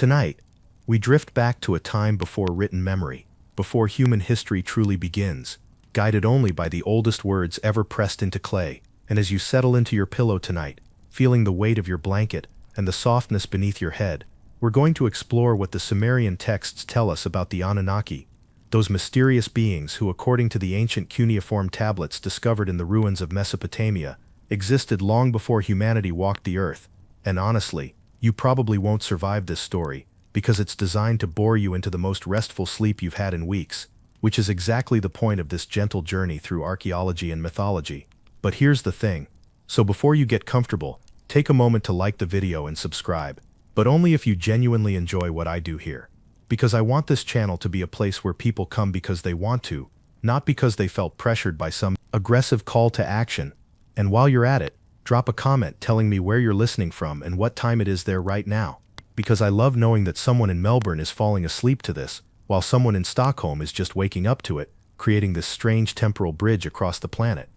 Tonight, we drift back to a time before written memory, before human history truly begins, guided only by the oldest words ever pressed into clay. And as you settle into your pillow tonight, feeling the weight of your blanket and the softness beneath your head, we're going to explore what the Sumerian texts tell us about the Anunnaki, those mysterious beings who, according to the ancient cuneiform tablets discovered in the ruins of Mesopotamia, existed long before humanity walked the earth. And honestly, you probably won't survive this story, because it's designed to bore you into the most restful sleep you've had in weeks, which is exactly the point of this gentle journey through archaeology and mythology. But here's the thing. So before you get comfortable, take a moment to like the video and subscribe, but only if you genuinely enjoy what I do here. Because I want this channel to be a place where people come because they want to, not because they felt pressured by some aggressive call to action. And while you're at it, drop a comment telling me where you're listening from and what time it is there right now. Because I love knowing that someone in Melbourne is falling asleep to this, while someone in Stockholm is just waking up to it, creating this strange temporal bridge across the planet.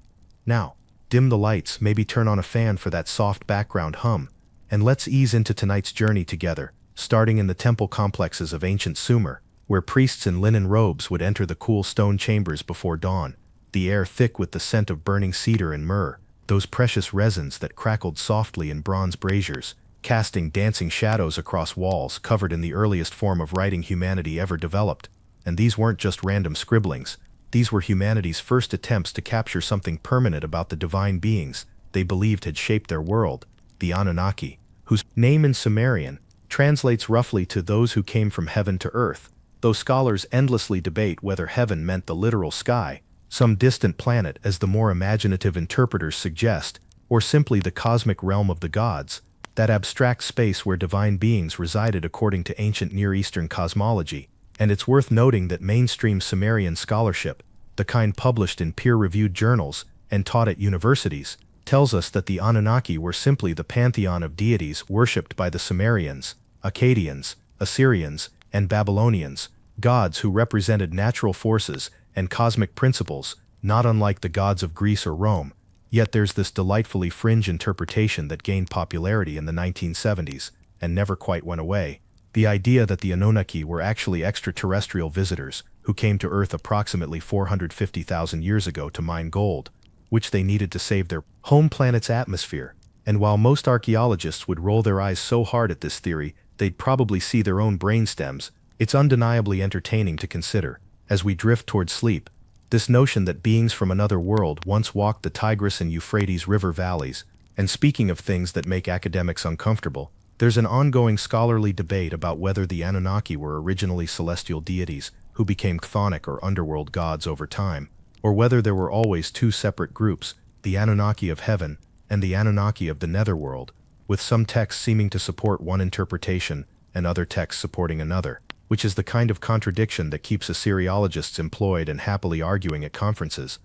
Now, dim the lights, maybe turn on a fan for that soft background hum, and let's ease into tonight's journey together, starting in the temple complexes of ancient Sumer, where priests in linen robes would enter the cool stone chambers before dawn, the air thick with the scent of burning cedar and myrrh, those precious resins that crackled softly in bronze braziers, casting dancing shadows across walls covered in the earliest form of writing humanity ever developed. And these weren't just random scribblings. These were humanity's first attempts to capture something permanent about the divine beings they believed had shaped their world, the Anunnaki, whose name in Sumerian translates roughly to those who came from heaven to earth, though scholars endlessly debate whether heaven meant the literal sky, some distant planet as the more imaginative interpreters suggest, or simply the cosmic realm of the gods, that abstract space where divine beings resided according to ancient Near Eastern cosmology. And it's worth noting that mainstream Sumerian scholarship, the kind published in peer-reviewed journals and taught at universities, tells us that the Anunnaki were simply the pantheon of deities worshipped by the Sumerians, Akkadians, Assyrians, and Babylonians, gods who represented natural forces and cosmic principles, not unlike the gods of Greece or Rome. Yet there's this delightfully fringe interpretation that gained popularity in the 1970s and never quite went away. The idea that the Anunnaki were actually extraterrestrial visitors who came to Earth approximately 450,000 years ago to mine gold, which they needed to save their home planet's atmosphere. And while most archaeologists would roll their eyes so hard at this theory they'd probably see their own brainstems, it's undeniably entertaining to consider, as we drift toward sleep, this notion that beings from another world once walked the Tigris and Euphrates river valleys. And speaking of things that make academics uncomfortable, there's an ongoing scholarly debate about whether the Anunnaki were originally celestial deities who became chthonic or underworld gods over time, or whether there were always two separate groups, the Anunnaki of heaven and the Anunnaki of the netherworld, with some texts seeming to support one interpretation and other texts supporting another, which is the kind of contradiction that keeps Assyriologists employed and happily arguing at conferences.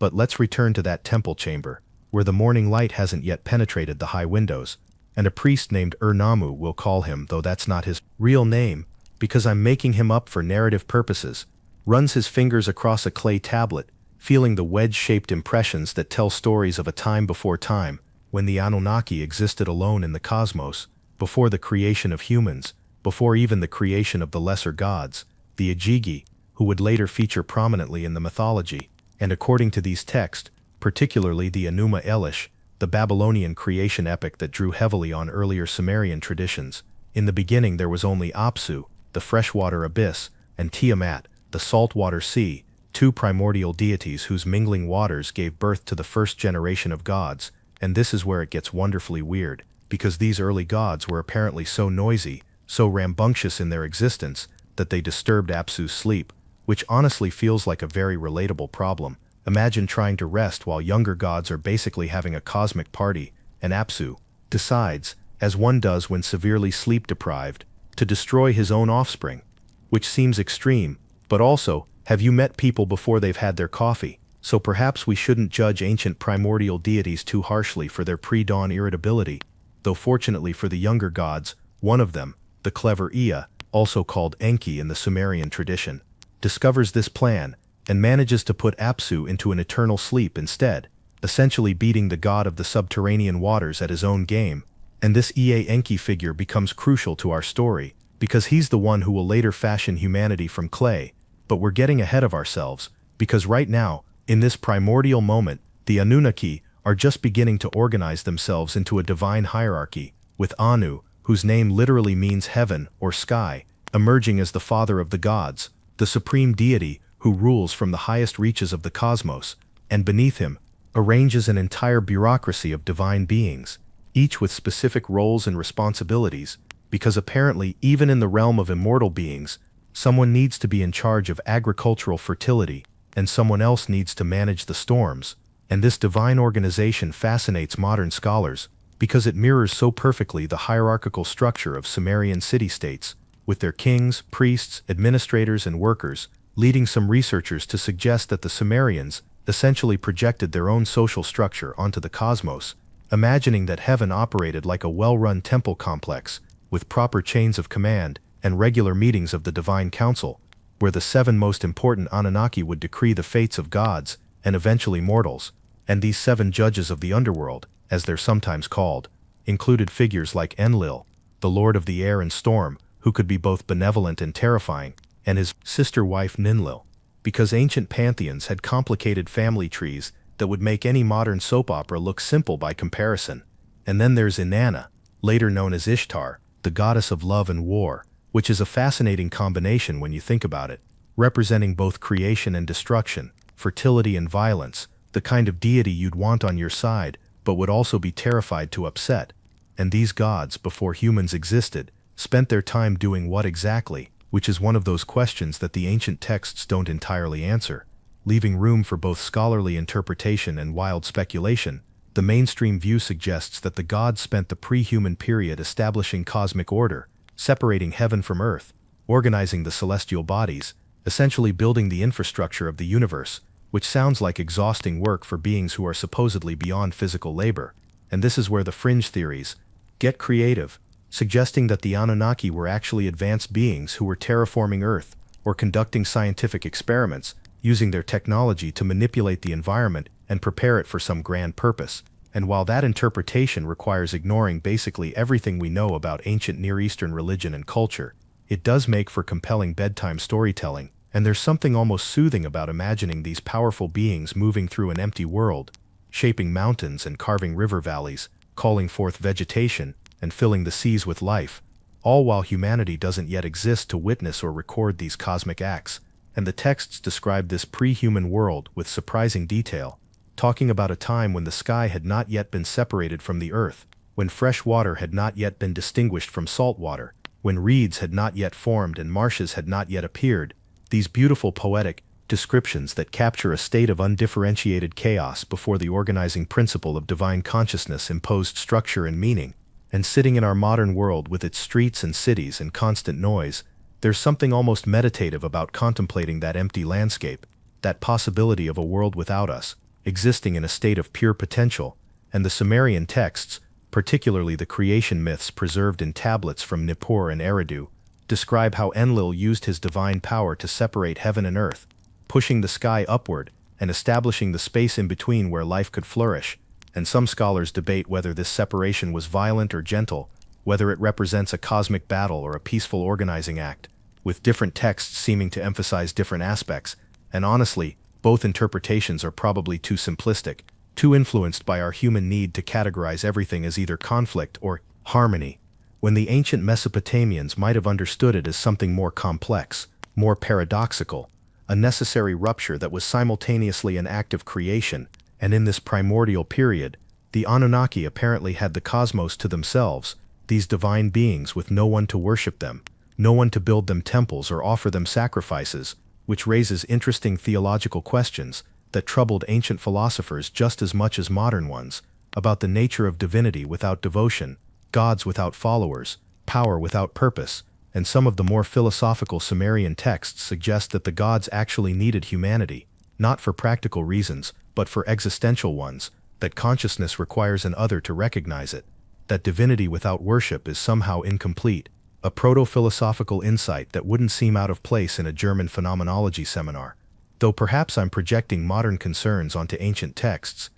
But let's return to that temple chamber, where the morning light hasn't yet penetrated the high windows, and a priest named Namu, we'll call him, though that's not his real name, because I'm making him up for narrative purposes, runs his fingers across a clay tablet, feeling the wedge-shaped impressions that tell stories of a time before time, when the Anunnaki existed alone in the cosmos, before the creation of humans, before even the creation of the lesser gods, the Ajigi, who would later feature prominently in the mythology. And according to these texts, particularly the Enuma Elish, the Babylonian creation epic that drew heavily on earlier Sumerian traditions, in the beginning there was only Apsu, the freshwater abyss, and Tiamat, the saltwater sea, two primordial deities whose mingling waters gave birth to the first generation of gods. And this is where it gets wonderfully weird, because these early gods were apparently so noisy, so rambunctious in their existence, that they disturbed Apsu's sleep, which honestly feels like a very relatable problem. Imagine trying to rest while younger gods are basically having a cosmic party, and Apsu decides, as one does when severely sleep-deprived, to destroy his own offspring. Which seems extreme, but also, have you met people before they've had their coffee? So perhaps we shouldn't judge ancient primordial deities too harshly for their pre-dawn irritability, though fortunately for the younger gods, one of them, the clever Ea, also called Enki in the Sumerian tradition, discovers this plan and manages to put Apsu into an eternal sleep instead, essentially beating the god of the subterranean waters at his own game. And this Ea Enki figure becomes crucial to our story, because he's the one who will later fashion humanity from clay. But we're getting ahead of ourselves, because right now, in this primordial moment, the Anunnaki are just beginning to organize themselves into a divine hierarchy, with Anu, whose name literally means heaven or sky, emerging as the father of the gods, the supreme deity who rules from the highest reaches of the cosmos, and beneath him, arranges an entire bureaucracy of divine beings, each with specific roles and responsibilities, because apparently even in the realm of immortal beings, someone needs to be in charge of agricultural fertility, and someone else needs to manage the storms, and this divine organization fascinates modern scholars, because it mirrors so perfectly the hierarchical structure of Sumerian city-states, with their kings, priests, administrators, and workers, leading some researchers to suggest that the Sumerians essentially projected their own social structure onto the cosmos, imagining that heaven operated like a well-run temple complex, with proper chains of command and regular meetings of the Divine Council, where the 7 most important Anunnaki would decree the fates of gods and eventually mortals, and these 7 judges of the underworld, as they're sometimes called, included figures like Enlil, the lord of the air and storm, who could be both benevolent and terrifying, and his sister wife Ninlil, because ancient pantheons had complicated family trees that would make any modern soap opera look simple by comparison. And then there's Inanna, later known as Ishtar, the goddess of love and war, which is a fascinating combination when you think about it, representing both creation and destruction, fertility and violence, the kind of deity you'd want on your side, but would also be terrified to upset. And these gods, before humans existed, spent their time doing what exactly, which is one of those questions that the ancient texts don't entirely answer, leaving room for both scholarly interpretation and wild speculation. The mainstream view suggests that the gods spent the pre-human period establishing cosmic order, separating heaven from earth, organizing the celestial bodies, essentially building the infrastructure of the universe, which sounds like exhausting work for beings who are supposedly beyond physical labor. And this is where the fringe theories get creative, suggesting that the Anunnaki were actually advanced beings who were terraforming Earth or conducting scientific experiments, using their technology to manipulate the environment and prepare it for some grand purpose. And while that interpretation requires ignoring basically everything we know about ancient Near Eastern religion and culture, it does make for compelling bedtime storytelling, and there's something almost soothing about imagining these powerful beings moving through an empty world, shaping mountains and carving river valleys, calling forth vegetation, and filling the seas with life, all while humanity doesn't yet exist to witness or record these cosmic acts. And the texts describe this pre-human world with surprising detail, talking about a time when the sky had not yet been separated from the earth, when fresh water had not yet been distinguished from salt water, when reeds had not yet formed and marshes had not yet appeared. These beautiful poetic descriptions that capture a state of undifferentiated chaos before the organizing principle of divine consciousness imposed structure and meaning. And sitting in our modern world with its streets and cities and constant noise, there's something almost meditative about contemplating that empty landscape, that possibility of a world without us, existing in a state of pure potential. And the Sumerian texts, particularly the creation myths preserved in tablets from Nippur and Eridu, describe how Enlil used his divine power to separate heaven and earth, pushing the sky upward and establishing the space in between where life could flourish. And some scholars debate whether this separation was violent or gentle, whether it represents a cosmic battle or a peaceful organizing act, with different texts seeming to emphasize different aspects. And honestly, both interpretations are probably too simplistic, too influenced by our human need to categorize everything as either conflict or harmony, when the ancient Mesopotamians might have understood it as something more complex, more paradoxical, a necessary rupture that was simultaneously an act of creation. And in this primordial period, the Anunnaki apparently had the cosmos to themselves, these divine beings with no one to worship them, no one to build them temples or offer them sacrifices, which raises interesting theological questions that troubled ancient philosophers just as much as modern ones, about the nature of divinity without devotion, gods without followers, power without purpose. And some of the more philosophical Sumerian texts suggest that the gods actually needed humanity, not for practical reasons, but for existential ones, that consciousness requires an other to recognize it, that divinity without worship is somehow incomplete, a proto-philosophical insight that wouldn't seem out of place in a German phenomenology seminar. Though perhaps I'm projecting modern concerns onto ancient texts,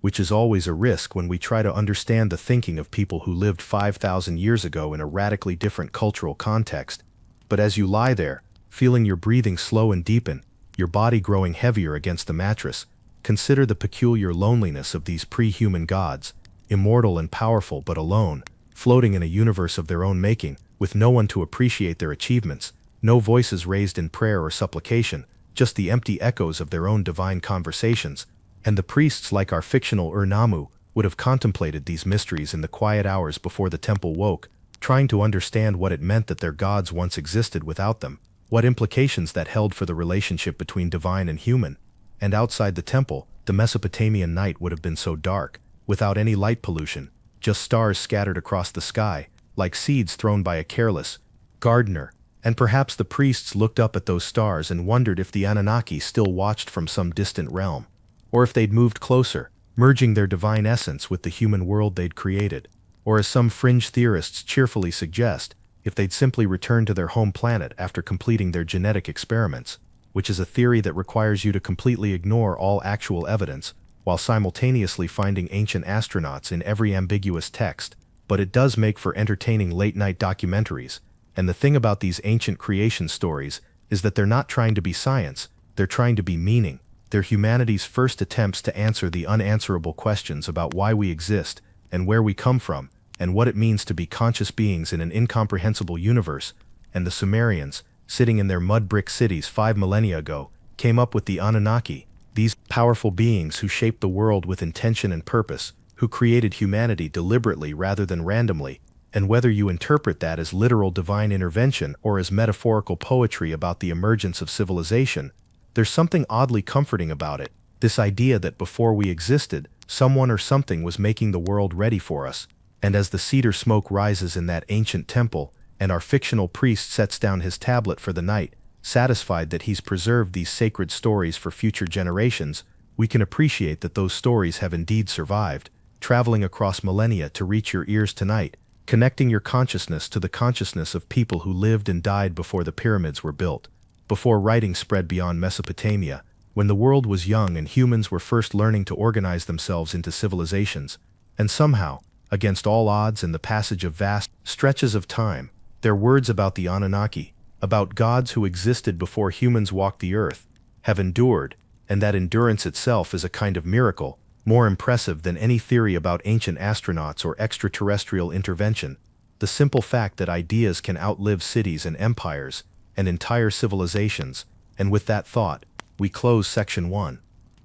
which is always a risk when we try to understand the thinking of people who lived 5,000 years ago in a radically different cultural context. But as you lie there, feeling your breathing slow and deepen, your body growing heavier against the mattress, consider the peculiar loneliness of these pre-human gods, immortal and powerful but alone, floating in a universe of their own making, with no one to appreciate their achievements, no voices raised in prayer or supplication, just the empty echoes of their own divine conversations. And the priests, like our fictional Ur-Nammu, would have contemplated these mysteries in the quiet hours before the temple woke, trying to understand what it meant that their gods once existed without them, what implications that held for the relationship between divine and human. And outside the temple, the Mesopotamian night would have been so dark, without any light pollution, just stars scattered across the sky, like seeds thrown by a careless gardener. And perhaps the priests looked up at those stars and wondered if the Anunnaki still watched from some distant realm, or if they'd moved closer, merging their divine essence with the human world they'd created, or as some fringe theorists cheerfully suggest, if they'd simply returned to their home planet after completing their genetic experiments, which is a theory that requires you to completely ignore all actual evidence, while simultaneously finding ancient astronauts in every ambiguous text. But it does make for entertaining late-night documentaries, and the thing about these ancient creation stories is that they're not trying to be science, they're trying to be meaning. They're humanity's first attempts to answer the unanswerable questions about why we exist, and where we come from, and what it means to be conscious beings in an incomprehensible universe. And the Sumerians, sitting in their mud brick cities 5 millennia ago, came up with the Anunnaki, these powerful beings who shaped the world with intention and purpose, who created humanity deliberately rather than randomly. And whether you interpret that as literal divine intervention or as metaphorical poetry about the emergence of civilization, there's something oddly comforting about it, this idea that before we existed, someone or something was making the world ready for us. And as the cedar smoke rises in that ancient temple, and our fictional priest sets down his tablet for the night, satisfied that he's preserved these sacred stories for future generations, we can appreciate that those stories have indeed survived, traveling across millennia to reach your ears tonight, connecting your consciousness to the consciousness of people who lived and died before the pyramids were built, before writing spread beyond Mesopotamia, when the world was young and humans were first learning to organize themselves into civilizations. And somehow, against all odds and the passage of vast stretches of time, their words about the Anunnaki, about gods who existed before humans walked the earth, have endured, and that endurance itself is a kind of miracle, more impressive than any theory about ancient astronauts or extraterrestrial intervention. The simple fact that ideas can outlive cities and empires, and entire civilizations. And with that thought, we close section 1.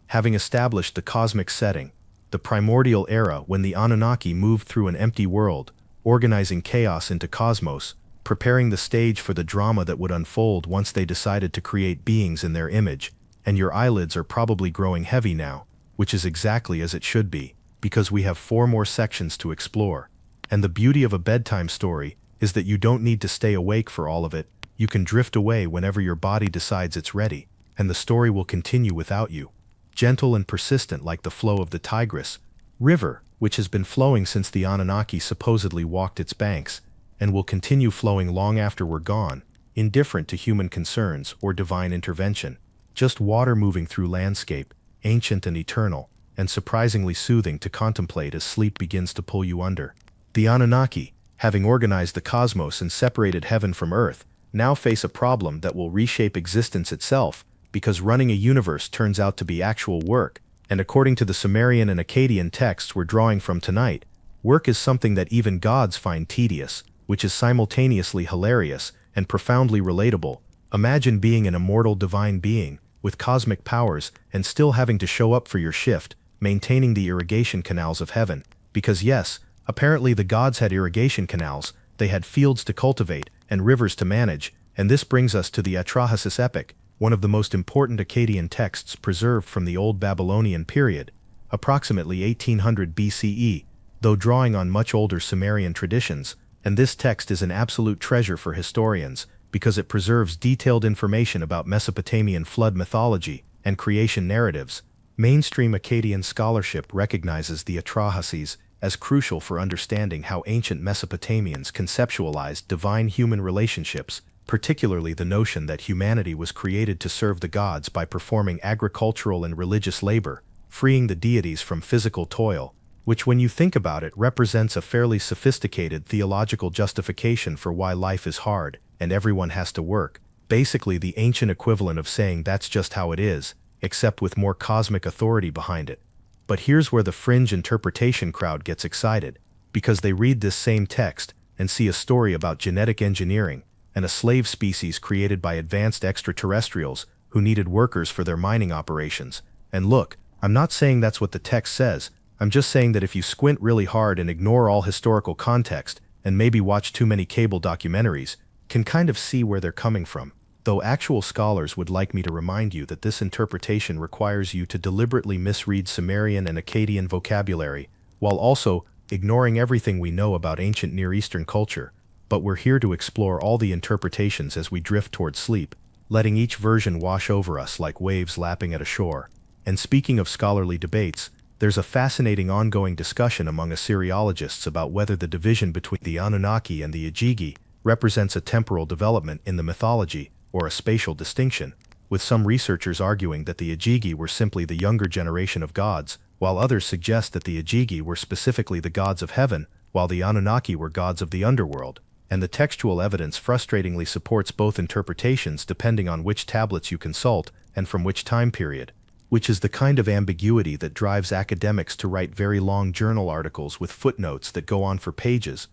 Having established the cosmic setting, the primordial era when the Anunnaki moved through an empty world, organizing chaos into cosmos, preparing the stage for the drama that would unfold once they decided to create beings in their image, and your eyelids are probably growing heavy now, which is exactly as it should be, because we have 4 more sections to explore. And the beauty of a bedtime story is that you don't need to stay awake for all of it. You can drift away whenever your body decides it's ready, and the story will continue without you. Gentle and persistent like the flow of the Tigris River, which has been flowing since the Anunnaki supposedly walked its banks, and will continue flowing long after we're gone, indifferent to human concerns or divine intervention. Just water moving through landscape, ancient and eternal, and surprisingly soothing to contemplate as sleep begins to pull you under. The Anunnaki, having organized the cosmos and separated heaven from earth, now face a problem that will reshape existence itself, because running a universe turns out to be actual work, and according to the Sumerian and Akkadian texts we're drawing from tonight, work is something that even gods find tedious, which is simultaneously hilarious and profoundly relatable. Imagine being an immortal divine being, with cosmic powers, and still having to show up for your shift, maintaining the irrigation canals of heaven, because yes, apparently the gods had irrigation canals, they had fields to cultivate, and rivers to manage. And this brings us to the Atrahasis epic, one of the most important Akkadian texts preserved from the Old Babylonian period, approximately 1800 BCE, though drawing on much older Sumerian traditions. And this text is an absolute treasure for historians, because it preserves detailed information about Mesopotamian flood mythology and creation narratives. Mainstream Akkadian scholarship recognizes the Atrahasis as crucial for understanding how ancient Mesopotamians conceptualized divine-human relationships, particularly the notion that humanity was created to serve the gods by performing agricultural and religious labor. freeing the deities from physical toil, which when you think about it represents a fairly sophisticated theological justification for why life is hard and everyone has to work, basically the ancient equivalent of saying that's just how it is, except with more cosmic authority behind it. But here's where the fringe interpretation crowd gets excited, because they read this same text and see a story about genetic engineering and a slave species created by advanced extraterrestrials who needed workers for their mining operations. And look, I'm not saying that's what the text says, I'm just saying that if you squint really hard and ignore all historical context, and maybe watch too many cable documentaries, can kind of see where they're coming from. Though actual scholars would like me to remind you that this interpretation requires you to deliberately misread Sumerian and Akkadian vocabulary, while also ignoring everything we know about ancient Near Eastern culture. But we're here to explore all the interpretations as we drift toward sleep, letting each version wash over us like waves lapping at a shore. And speaking of scholarly debates, there's a fascinating ongoing discussion among Assyriologists about whether the division between the Anunnaki and the Ajigi represents a temporal development in the mythology or a spatial distinction, with some researchers arguing that the Ajigi were simply the younger generation of gods, while others suggest that the Ajigi were specifically the gods of heaven, while the Anunnaki were gods of the underworld. And the textual evidence frustratingly supports both interpretations depending on which tablets you consult and from which time period, which is the kind of ambiguity that drives academics to write very long journal articles with footnotes that go on for pages.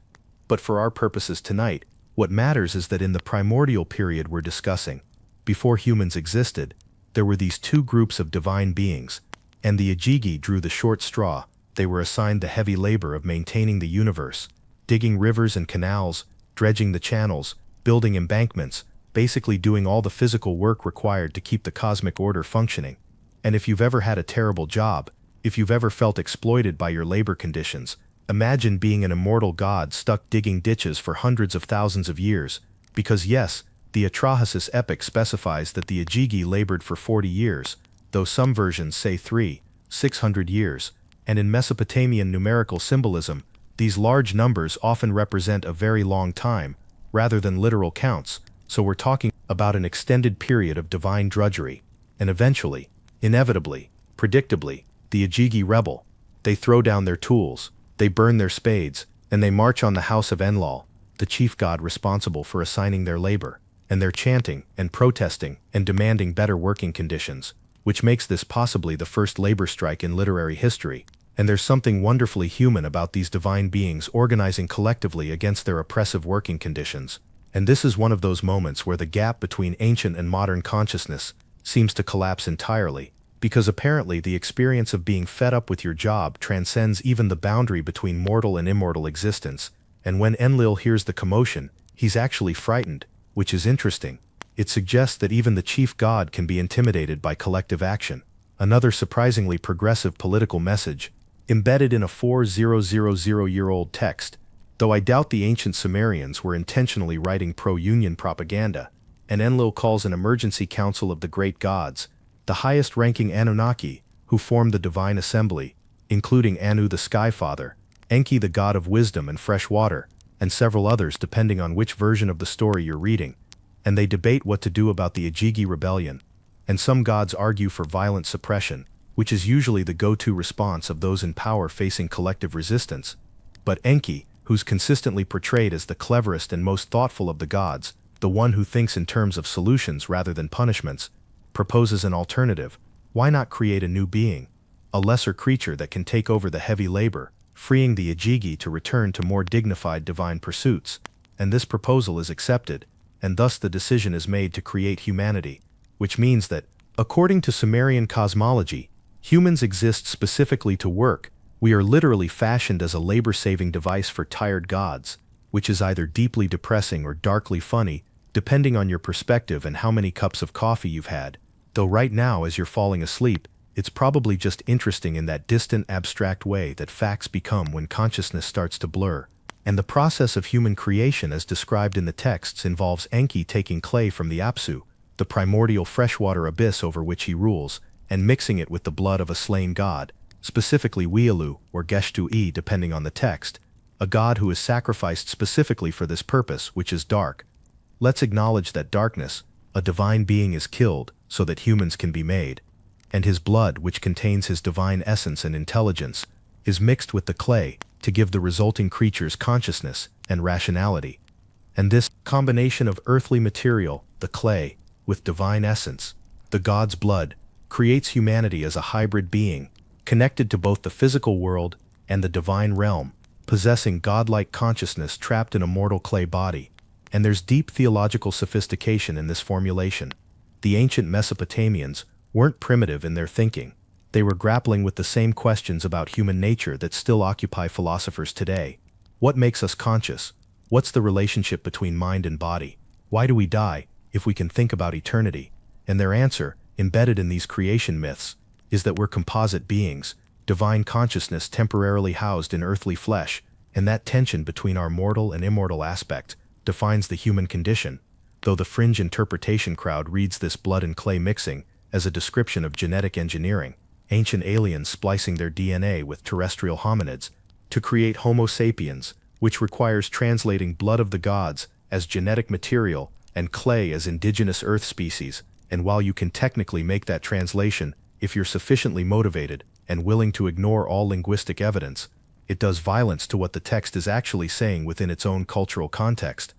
But for our purposes tonight, what matters is that in the primordial period we're discussing, before humans existed, there were these two groups of divine beings, and the Ajigi drew the short straw. They were assigned the heavy labor of maintaining the universe, digging rivers and canals, dredging the channels, building embankments, basically doing all the physical work required to keep the cosmic order functioning. And if you've ever had a terrible job, if you've ever felt exploited by your labor conditions, imagine being an immortal god stuck digging ditches for hundreds of thousands of years, because yes, the Atrahasis epic specifies that the Ajigi labored for 40 years, though some versions say 600 years, and in Mesopotamian numerical symbolism, these large numbers often represent a very long time, rather than literal counts, so we're talking about an extended period of divine drudgery, and eventually, inevitably, predictably, the Ajigi rebel. They throw down their tools, they burn their spades, and they march on the house of Enlil, the chief god responsible for assigning their labor, and they're chanting and protesting and demanding better working conditions, which makes this possibly the first labor strike in literary history. And there's something wonderfully human about these divine beings organizing collectively against their oppressive working conditions. And this is one of those moments where the gap between ancient and modern consciousness seems to collapse entirely, because apparently the experience of being fed up with your job transcends even the boundary between mortal and immortal existence, and when Enlil hears the commotion, he's actually frightened, which is interesting. It suggests that even the chief god can be intimidated by collective action. Another surprisingly progressive political message, embedded in a 4000-year-old text, though I doubt the ancient Sumerians were intentionally writing pro-union propaganda, and Enlil calls an emergency council of the great gods, the highest-ranking Anunnaki, who formed the divine assembly, including Anu the Sky Father, Enki the god of wisdom and fresh water, and several others depending on which version of the story you're reading, and they debate what to do about the Ajigi rebellion, and some gods argue for violent suppression, which is usually the go-to response of those in power facing collective resistance. But Enki, who's consistently portrayed as the cleverest and most thoughtful of the gods, the one who thinks in terms of solutions rather than punishments, proposes an alternative. Why not create a new being, a lesser creature that can take over the heavy labor, freeing the Ajigi to return to more dignified divine pursuits? And this proposal is accepted, and thus the decision is made to create humanity, which means that, according to Sumerian cosmology, humans exist specifically to work. We are literally fashioned as a labor-saving device for tired gods, which is either deeply depressing or darkly funny, depending on your perspective and how many cups of coffee you've had. Though right now, as you're falling asleep, it's probably just interesting in that distant, abstract way that facts become when consciousness starts to blur. And the process of human creation as described in the texts involves Enki taking clay from the Apsu, the primordial freshwater abyss over which he rules, and mixing it with the blood of a slain god, specifically Wealu or Geshtu-e depending on the text, a god who is sacrificed specifically for this purpose, which is dark. Let's acknowledge that darkness, a divine being, is killed so that humans can be made. and his blood, which contains his divine essence and intelligence, is mixed with the clay to give the resulting creatures consciousness and rationality. And this combination of earthly material, the clay, with divine essence, the god's blood, creates humanity as a hybrid being, connected to both the physical world and the divine realm, possessing godlike consciousness trapped in a mortal clay body. And there's deep theological sophistication in this formulation. The ancient Mesopotamians weren't primitive in their thinking. They were grappling with the same questions about human nature that still occupy philosophers today. What makes us conscious? What's the relationship between mind and body? Why do we die if we can think about eternity? And their answer, embedded in these creation myths, is that we're composite beings, divine consciousness temporarily housed in earthly flesh, and that tension between our mortal and immortal aspect defines the human condition, though the fringe interpretation crowd reads this blood and clay mixing as a description of genetic engineering, ancient aliens splicing their DNA with terrestrial hominids to create Homo sapiens, which requires translating blood of the gods as genetic material and clay as indigenous earth species. And while you can technically make that translation if you're sufficiently motivated and willing to ignore all linguistic evidence, it does violence to what the text is actually saying within its own cultural context.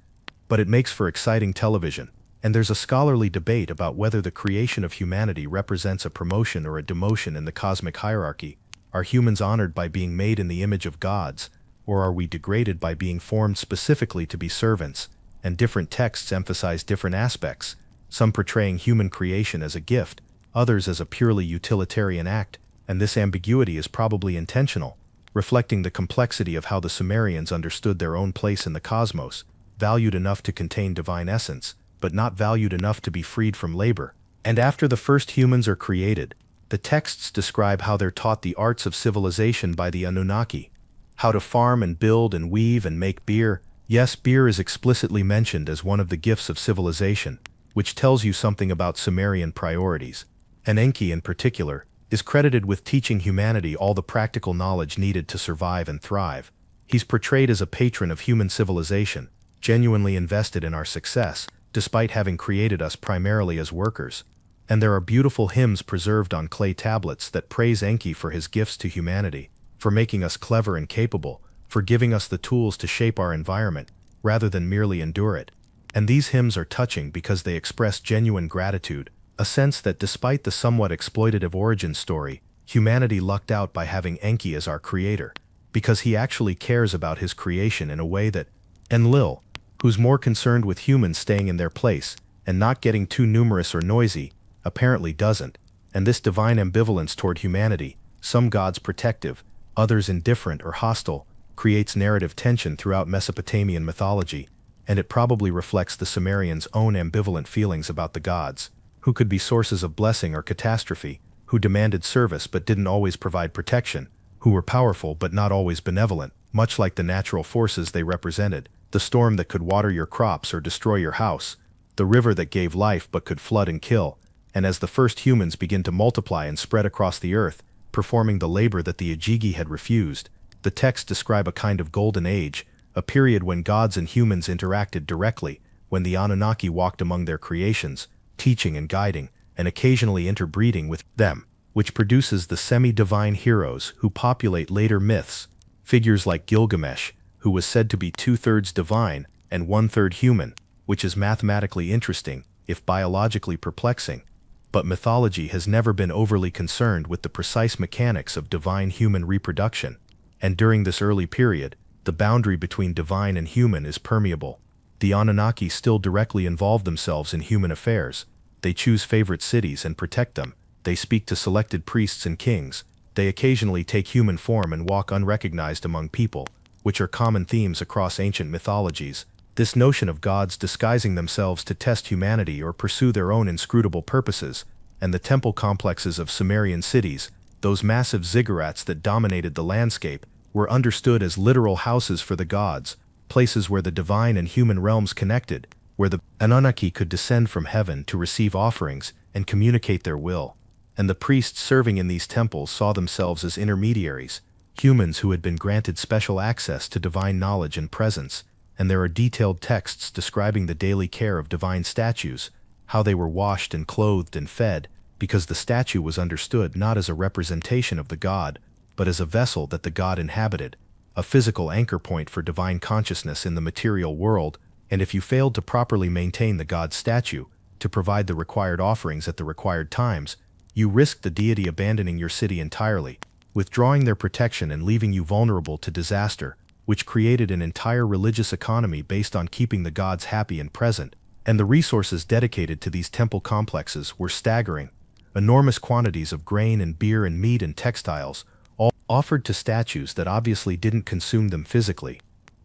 But it makes for exciting television, and there's a scholarly debate about whether the creation of humanity represents a promotion or a demotion in the cosmic hierarchy. Are humans honored by being made in the image of gods, or are we degraded by being formed specifically to be servants? And different texts emphasize different aspects, some portraying human creation as a gift, others as a purely utilitarian act, and this ambiguity is probably intentional, reflecting the complexity of how the Sumerians understood their own place in the cosmos, valued enough to contain divine essence, but not valued enough to be freed from labor. And after the first humans are created, the texts describe how they're taught the arts of civilization by the Anunnaki, how to farm and build and weave and make beer. Yes, beer is explicitly mentioned as one of the gifts of civilization, which tells you something about Sumerian priorities. And Enki, in particular, is credited with teaching humanity all the practical knowledge needed to survive and thrive. He's portrayed as a patron of human civilization, genuinely invested in our success, despite having created us primarily as workers. And there are beautiful hymns preserved on clay tablets that praise Enki for his gifts to humanity, for making us clever and capable, for giving us the tools to shape our environment, rather than merely endure it. And these hymns are touching because they express genuine gratitude, a sense that despite the somewhat exploitative origin story, humanity lucked out by having Enki as our creator, because he actually cares about his creation in a way that Enlil, who's more concerned with humans staying in their place and not getting too numerous or noisy, apparently doesn't. And this divine ambivalence toward humanity, some gods protective, others indifferent or hostile, creates narrative tension throughout Mesopotamian mythology, and it probably reflects the Sumerians' own ambivalent feelings about the gods, who could be sources of blessing or catastrophe, who demanded service but didn't always provide protection, who were powerful but not always benevolent, much like the natural forces they represented, the storm that could water your crops or destroy your house, the river that gave life but could flood and kill. And as the first humans begin to multiply and spread across the earth, performing the labor that the Ajigi had refused, the texts describe a kind of golden age, a period when gods and humans interacted directly, when the Anunnaki walked among their creations, teaching and guiding, and occasionally interbreeding with them, which produces the semi-divine heroes who populate later myths, figures like Gilgamesh, who was said to be 2/3 divine and 1/3 human, which is mathematically interesting, if biologically perplexing. But mythology has never been overly concerned with the precise mechanics of divine-human reproduction, and during this early period, the boundary between divine and human is permeable. The Anunnaki still directly involve themselves in human affairs. They choose favorite cities and protect them. They speak to selected priests and kings. They occasionally take human form and walk unrecognized among people, which are common themes across ancient mythologies. This notion of gods disguising themselves to test humanity or pursue their own inscrutable purposes, and the temple complexes of Sumerian cities, those massive ziggurats that dominated the landscape, were understood as literal houses for the gods, places where the divine and human realms connected, where the Anunnaki could descend from heaven to receive offerings and communicate their will. And the priests serving in these temples saw themselves as intermediaries, humans who had been granted special access to divine knowledge and presence. And there are detailed texts describing the daily care of divine statues, how they were washed and clothed and fed, because the statue was understood not as a representation of the god, but as a vessel that the god inhabited, a physical anchor point for divine consciousness in the material world. And if you failed to properly maintain the god's statue, to provide the required offerings at the required times, you risked the deity abandoning your city entirely, withdrawing their protection and leaving you vulnerable to disaster, which created an entire religious economy based on keeping the gods happy and present. And the resources dedicated to these temple complexes were staggering. Enormous quantities of grain and beer and meat and textiles, all offered to statues that obviously didn't consume them physically,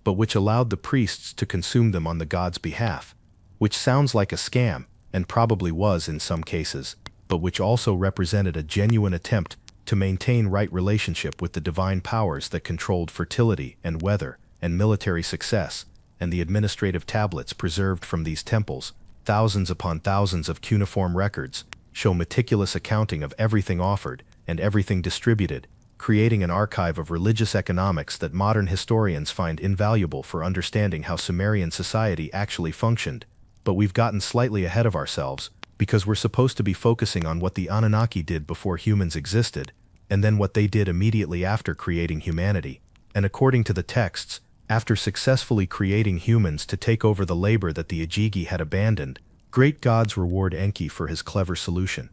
but which allowed the priests to consume them on the god's behalf, which sounds like a scam, and probably was in some cases, but which also represented a genuine attempt to maintain right relationship with the divine powers that controlled fertility and weather and military success. And the administrative tablets preserved from these temples, thousands upon thousands of cuneiform records, show meticulous accounting of everything offered and everything distributed, creating an archive of religious economics that modern historians find invaluable for understanding how Sumerian society actually functioned. But we've gotten slightly ahead of ourselves, because we're supposed to be focusing on what the Anunnaki did before humans existed, and then what they did immediately after creating humanity. And according to the texts, after successfully creating humans to take over the labor that the Ajigi had abandoned, great gods reward Enki for his clever solution.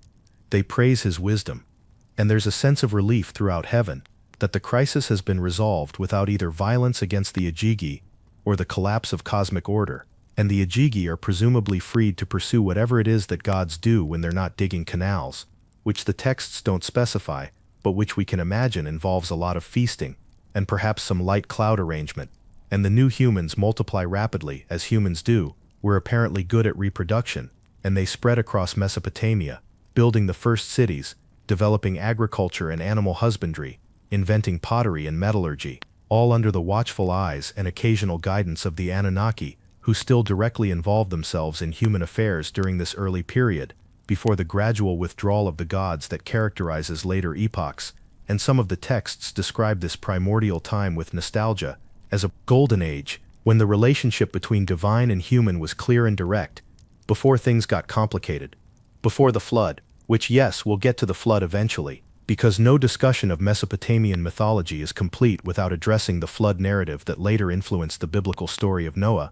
They praise his wisdom. And there's a sense of relief throughout heaven that the crisis has been resolved without either violence against the Ajigi or the collapse of cosmic order, and the Ajigi are presumably freed to pursue whatever it is that gods do when they're not digging canals, which the texts don't specify, but which we can imagine involves a lot of feasting, and perhaps some light cloud arrangement. And the new humans multiply rapidly, as humans do, were apparently good at reproduction, and they spread across Mesopotamia, building the first cities, developing agriculture and animal husbandry, inventing pottery and metallurgy, all under the watchful eyes and occasional guidance of the Anunnaki, who still directly involved themselves in human affairs during this early period, before the gradual withdrawal of the gods that characterizes later epochs. And some of the texts describe this primordial time with nostalgia as a golden age, when the relationship between divine and human was clear and direct, before things got complicated, before the flood, which, yes, we'll get to the flood eventually, because no discussion of Mesopotamian mythology is complete without addressing the flood narrative that later influenced the biblical story of Noah.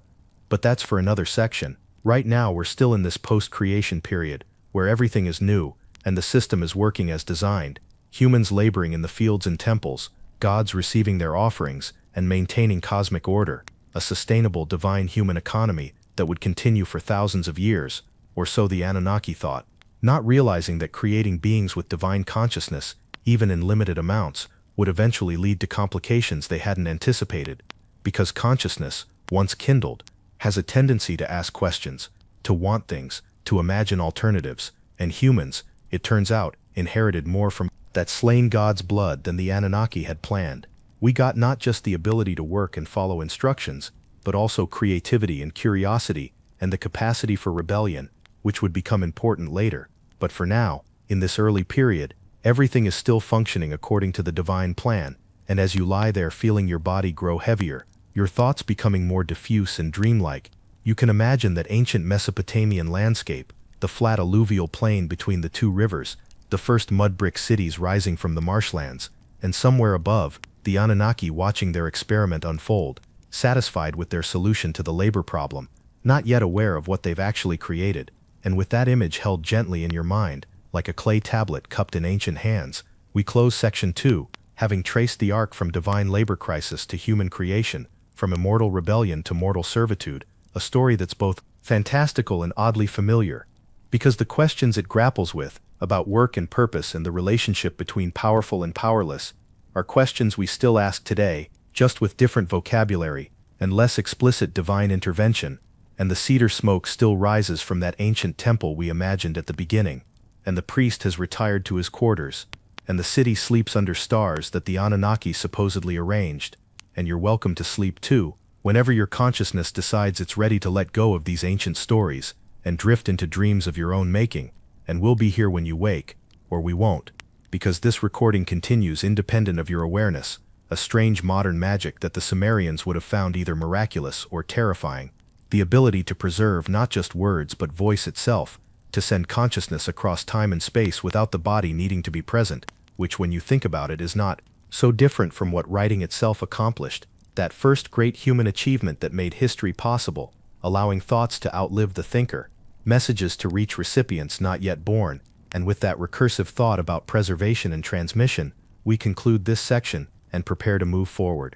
But that's for another section. Right now we're still in this post-creation period, where everything is new, and the system is working as designed, humans laboring in the fields and temples, gods receiving their offerings, and maintaining cosmic order, a sustainable divine human economy that would continue for thousands of years, or so the Anunnaki thought, not realizing that creating beings with divine consciousness, even in limited amounts, would eventually lead to complications they hadn't anticipated, because consciousness, once kindled, has a tendency to ask questions, to want things, to imagine alternatives, and humans, it turns out, inherited more from that slain god's blood than the Anunnaki had planned. We got not just the ability to work and follow instructions, but also creativity and curiosity, and the capacity for rebellion, which would become important later. But for now, in this early period, everything is still functioning according to the divine plan, and as you lie there feeling your body grow heavier, your thoughts becoming more diffuse and dreamlike, you can imagine that ancient Mesopotamian landscape, the flat alluvial plain between the two rivers, the first mud brick cities rising from the marshlands, and somewhere above, the Anunnaki watching their experiment unfold, satisfied with their solution to the labor problem, not yet aware of what they've actually created. And with that image held gently in your mind, like a clay tablet cupped in ancient hands, we close section 2, having traced the arc from divine labor crisis to human creation, from immortal rebellion to mortal servitude, a story that's both fantastical and oddly familiar, because the questions it grapples with, about work and purpose and the relationship between powerful and powerless, are questions we still ask today, just with different vocabulary and less explicit divine intervention, and the cedar smoke still rises from that ancient temple we imagined at the beginning, and the priest has retired to his quarters, and the city sleeps under stars that the Anunnaki supposedly arranged, and you're welcome to sleep too, whenever your consciousness decides it's ready to let go of these ancient stories, and drift into dreams of your own making, and we'll be here when you wake, or we won't, because this recording continues independent of your awareness, a strange modern magic that the Sumerians would have found either miraculous or terrifying, the ability to preserve not just words but voice itself, to send consciousness across time and space without the body needing to be present, which when you think about it is not so different from what writing itself accomplished, that first great human achievement that made history possible, allowing thoughts to outlive the thinker, messages to reach recipients not yet born, and with that recursive thought about preservation and transmission, we conclude this section and prepare to move forward.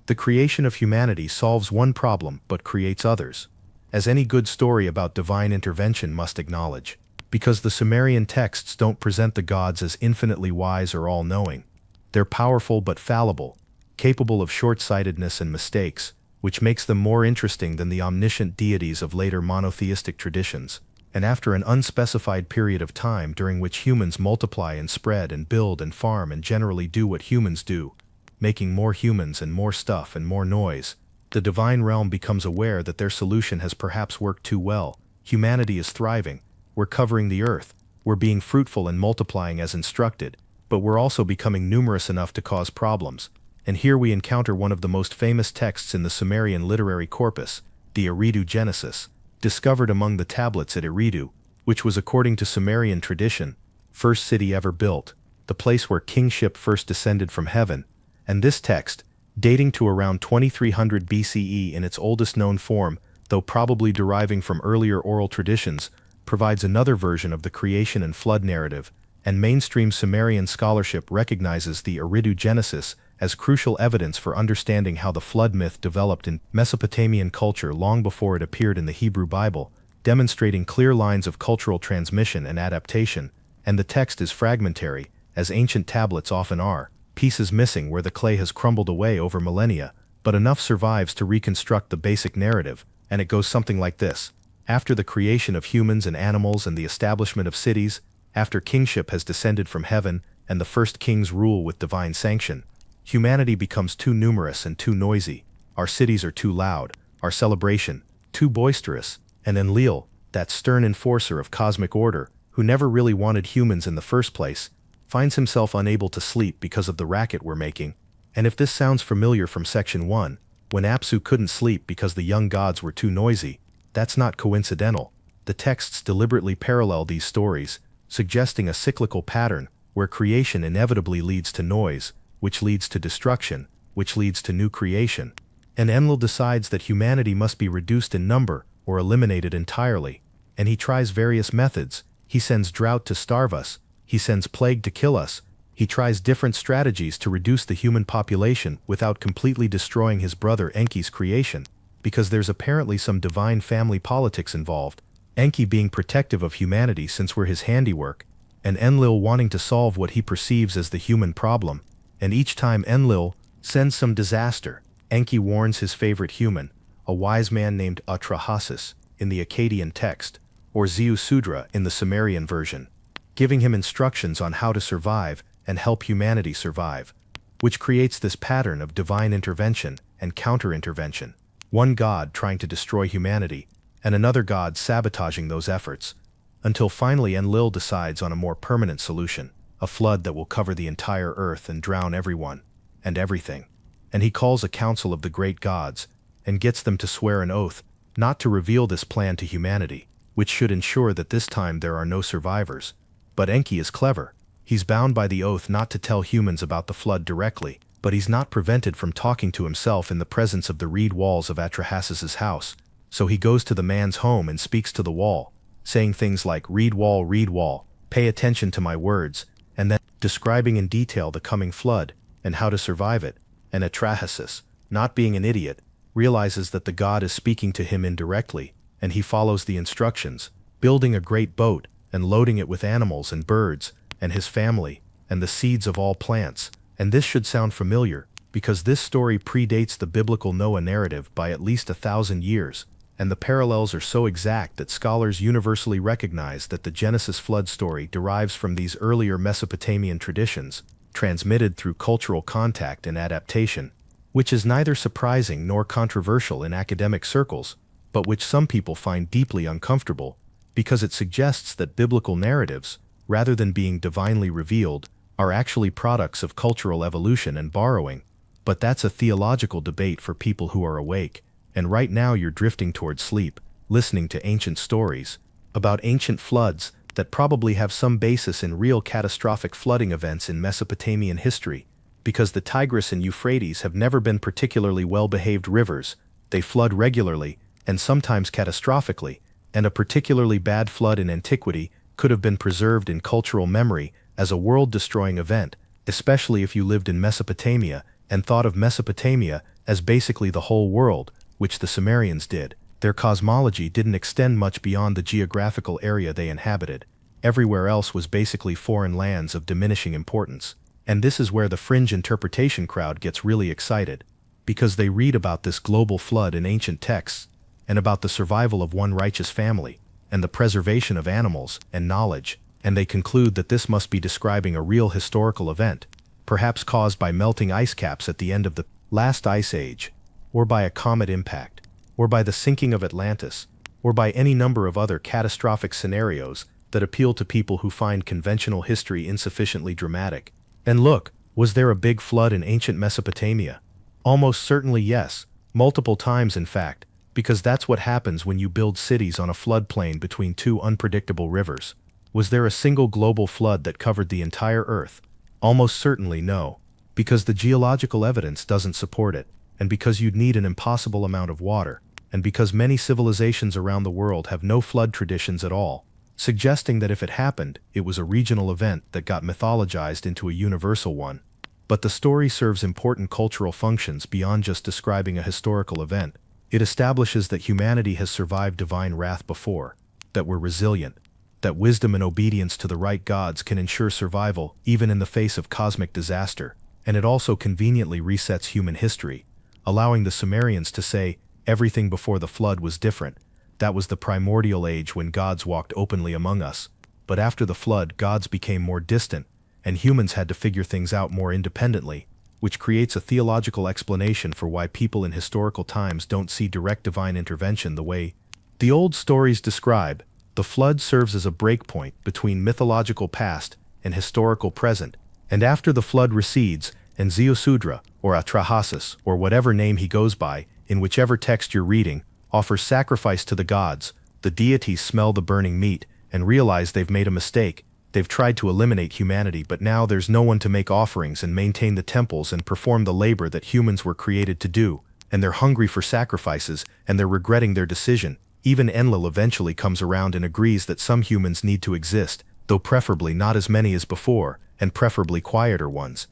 The creation of humanity solves one problem but creates others, as any good story about divine intervention must acknowledge, because the Sumerian texts don't present the gods as infinitely wise or all-knowing. They're powerful but fallible, capable of short-sightedness and mistakes, which makes them more interesting than the omniscient deities of later monotheistic traditions. And after an unspecified period of time during which humans multiply and spread and build and farm and generally do what humans do, making more humans and more stuff and more noise, the divine realm becomes aware that their solution has perhaps worked too well. Humanity is thriving, we're covering the earth, we're being fruitful and multiplying as instructed, but we're also becoming numerous enough to cause problems. And here we encounter one of the most famous texts in the Sumerian literary corpus, the Eridu Genesis, discovered among the tablets at Eridu, which was, according to Sumerian tradition, first city ever built, the place where kingship first descended from heaven. And this text, dating to around 2300 BCE in its oldest known form, though probably deriving from earlier oral traditions, provides another version of the creation and flood narrative, and mainstream Sumerian scholarship recognizes the Eridu Genesis as crucial evidence for understanding how the flood myth developed in Mesopotamian culture long before it appeared in the Hebrew Bible, demonstrating clear lines of cultural transmission and adaptation. And the text is fragmentary, as ancient tablets often are, pieces missing where the clay has crumbled away over millennia, but enough survives to reconstruct the basic narrative, and it goes something like this. After the creation of humans and animals and the establishment of cities, after kingship has descended from heaven and the first kings rule with divine sanction, humanity becomes too numerous and too noisy, our cities are too loud, our celebration too boisterous, and Enlil, that stern enforcer of cosmic order, who never really wanted humans in the first place, finds himself unable to sleep because of the racket we're making. And if this sounds familiar from section 1, when Apsu couldn't sleep because the young gods were too noisy, that's not coincidental. The texts deliberately parallel these stories, suggesting a cyclical pattern where creation inevitably leads to noise, which leads to destruction, which leads to new creation. And Enlil decides that humanity must be reduced in number or eliminated entirely, and he tries various methods. He sends drought to starve us, he sends plague to kill us, he tries different strategies to reduce the human population without completely destroying his brother Enki's creation, because there's apparently some divine family politics involved, Enki being protective of humanity since we're his handiwork, and Enlil wanting to solve what he perceives as the human problem. And each time Enlil sends some disaster, Enki warns his favorite human, a wise man named Atrahasis in the Akkadian text, or Ziu Sudra in the Sumerian version, giving him instructions on how to survive and help humanity survive, which creates this pattern of divine intervention and counter-intervention, one god trying to destroy humanity and another god sabotaging those efforts, until finally Enlil decides on a more permanent solution, a flood that will cover the entire earth and drown everyone and everything. And he calls a council of the great gods and gets them to swear an oath not to reveal this plan to humanity, which should ensure that this time there are no survivors. But Enki is clever. He's bound by the oath not to tell humans about the flood directly, but he's not prevented from talking to himself in the presence of the reed walls of Atrahasis's house. So he goes to the man's home and speaks to the wall, saying things like, reed wall, pay attention to my words, and then describing in detail the coming flood and how to survive it. And Atrahasis, not being an idiot, realizes that the god is speaking to him indirectly, and he follows the instructions, building a great boat and loading it with animals and birds and his family and the seeds of all plants. And this should sound familiar, because this story predates the biblical Noah narrative by at least 1,000 years, and the parallels are so exact that scholars universally recognize that the Genesis flood story derives from these earlier Mesopotamian traditions, transmitted through cultural contact and adaptation, which is neither surprising nor controversial in academic circles, but which some people find deeply uncomfortable, because it suggests that biblical narratives, rather than being divinely revealed, are actually products of cultural evolution and borrowing. But that's a theological debate for people who are awake, and right now you're drifting towards sleep, listening to ancient stories, about ancient floods that probably have some basis in real catastrophic flooding events in Mesopotamian history, because the Tigris and Euphrates have never been particularly well-behaved rivers. They flood regularly, and sometimes catastrophically, and a particularly bad flood in antiquity could have been preserved in cultural memory as a world-destroying event, especially if you lived in Mesopotamia and thought of Mesopotamia as basically the whole world, which the Sumerians did. Their cosmology didn't extend much beyond the geographical area they inhabited. Everywhere else was basically foreign lands of diminishing importance. And this is where the fringe interpretation crowd gets really excited, because they read about this global flood in ancient texts, and about the survival of one righteous family, and the preservation of animals and knowledge, and they conclude that this must be describing a real historical event, perhaps caused by melting ice caps at the end of the last ice age, or by a comet impact, or by the sinking of Atlantis, or by any number of other catastrophic scenarios that appeal to people who find conventional history insufficiently dramatic. And look, was there a big flood in ancient Mesopotamia? Almost certainly yes, multiple times in fact, because that's what happens when you build cities on a floodplain between two unpredictable rivers. Was there a single global flood that covered the entire Earth? Almost certainly no, because the geological evidence doesn't support it, and because you'd need an impossible amount of water, and because many civilizations around the world have no flood traditions at all, suggesting that if it happened, it was a regional event that got mythologized into a universal one. But the story serves important cultural functions beyond just describing a historical event. It establishes that humanity has survived divine wrath before, that we're resilient, that wisdom and obedience to the right gods can ensure survival even in the face of cosmic disaster, and it also conveniently resets human history, allowing the Sumerians to say, everything before the flood was different. That was the primordial age when gods walked openly among us. But after the flood, gods became more distant, and humans had to figure things out more independently, which creates a theological explanation for why people in historical times don't see direct divine intervention the way the old stories describe. The flood serves as a breakpoint between mythological past and historical present, and after the flood recedes, and Ziusudra, or Atrahasis, or whatever name he goes by, in whichever text you're reading, offers sacrifice to the gods, the deities smell the burning meat and realize they've made a mistake. They've tried to eliminate humanity, but now there's no one to make offerings and maintain the temples and perform the labor that humans were created to do, and they're hungry for sacrifices, and they're regretting their decision. Even Enlil eventually comes around and agrees that some humans need to exist, though preferably not as many as before, and preferably quieter ones.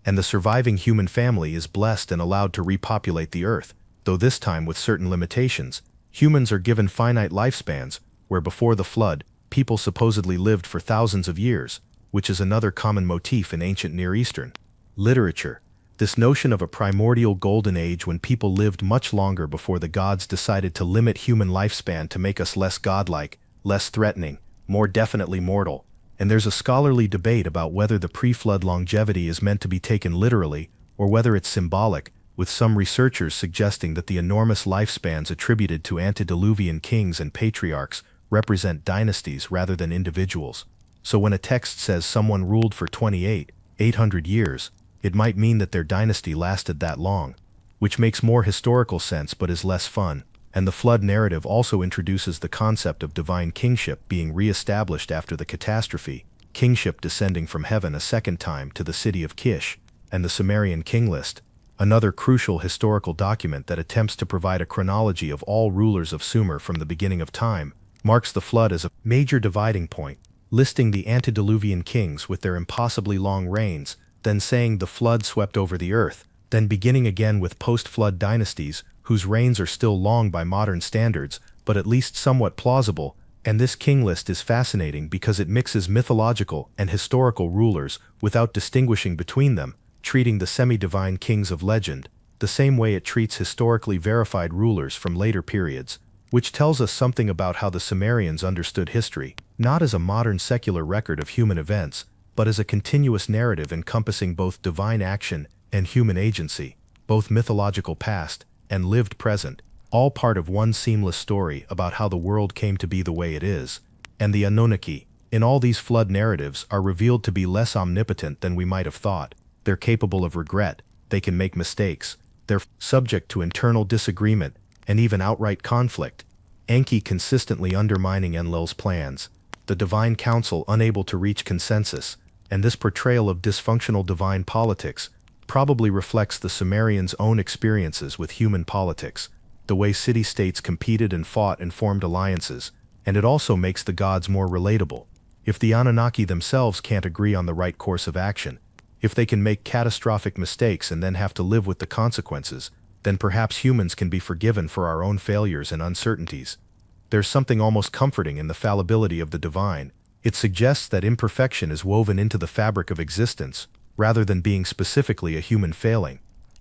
And the surviving human family is blessed and allowed to repopulate the earth, though this time with certain limitations. Humans are given finite lifespans, where before the flood, people supposedly lived for thousands of years, which is another common motif in ancient Near Eastern literature. This notion of a primordial golden age when people lived much longer before the gods decided to limit human lifespan to make us less godlike, less threatening, more definitely mortal. And there's a scholarly debate about whether the pre-flood longevity is meant to be taken literally, or whether it's symbolic, with some researchers suggesting that the enormous lifespans attributed to antediluvian kings and patriarchs represent dynasties rather than individuals. So when a text says someone ruled for 800 years, it might mean that their dynasty lasted that long, which makes more historical sense but is less fun. And the flood narrative also introduces the concept of divine kingship being re-established after the catastrophe, kingship descending from heaven a second time to the city of Kish, and the Sumerian king list, another crucial historical document that attempts to provide a chronology of all rulers of Sumer from the beginning of time, marks the flood as a major dividing point, listing the antediluvian kings with their impossibly long reigns, then saying the flood swept over the earth, then beginning again with post-flood dynasties whose reigns are still long by modern standards, but at least somewhat plausible. And this king list is fascinating because it mixes mythological and historical rulers without distinguishing between them, treating the semi-divine kings of legend the same way it treats historically verified rulers from later periods, which tells us something about how the Sumerians understood history, not as a modern secular record of human events, but as a continuous narrative encompassing both divine action and human agency, both mythological past and lived present, all part of one seamless story about how the world came to be the way it is. And the Anunnaki, in all these flood narratives, are revealed to be less omnipotent than we might have thought. They're capable of regret, they can make mistakes, they're subject to internal disagreement and even outright conflict. Enki consistently undermining Enlil's plans, the divine council unable to reach consensus, and this portrayal of dysfunctional divine politics probably reflects the Sumerians' own experiences with human politics, the way city-states competed and fought and formed alliances, and it also makes the gods more relatable. If the Anunnaki themselves can't agree on the right course of action, if they can make catastrophic mistakes and then have to live with the consequences, then perhaps humans can be forgiven for our own failures and uncertainties. There's something almost comforting in the fallibility of the divine. It suggests that imperfection is woven into the fabric of existence, rather than being specifically a human failing.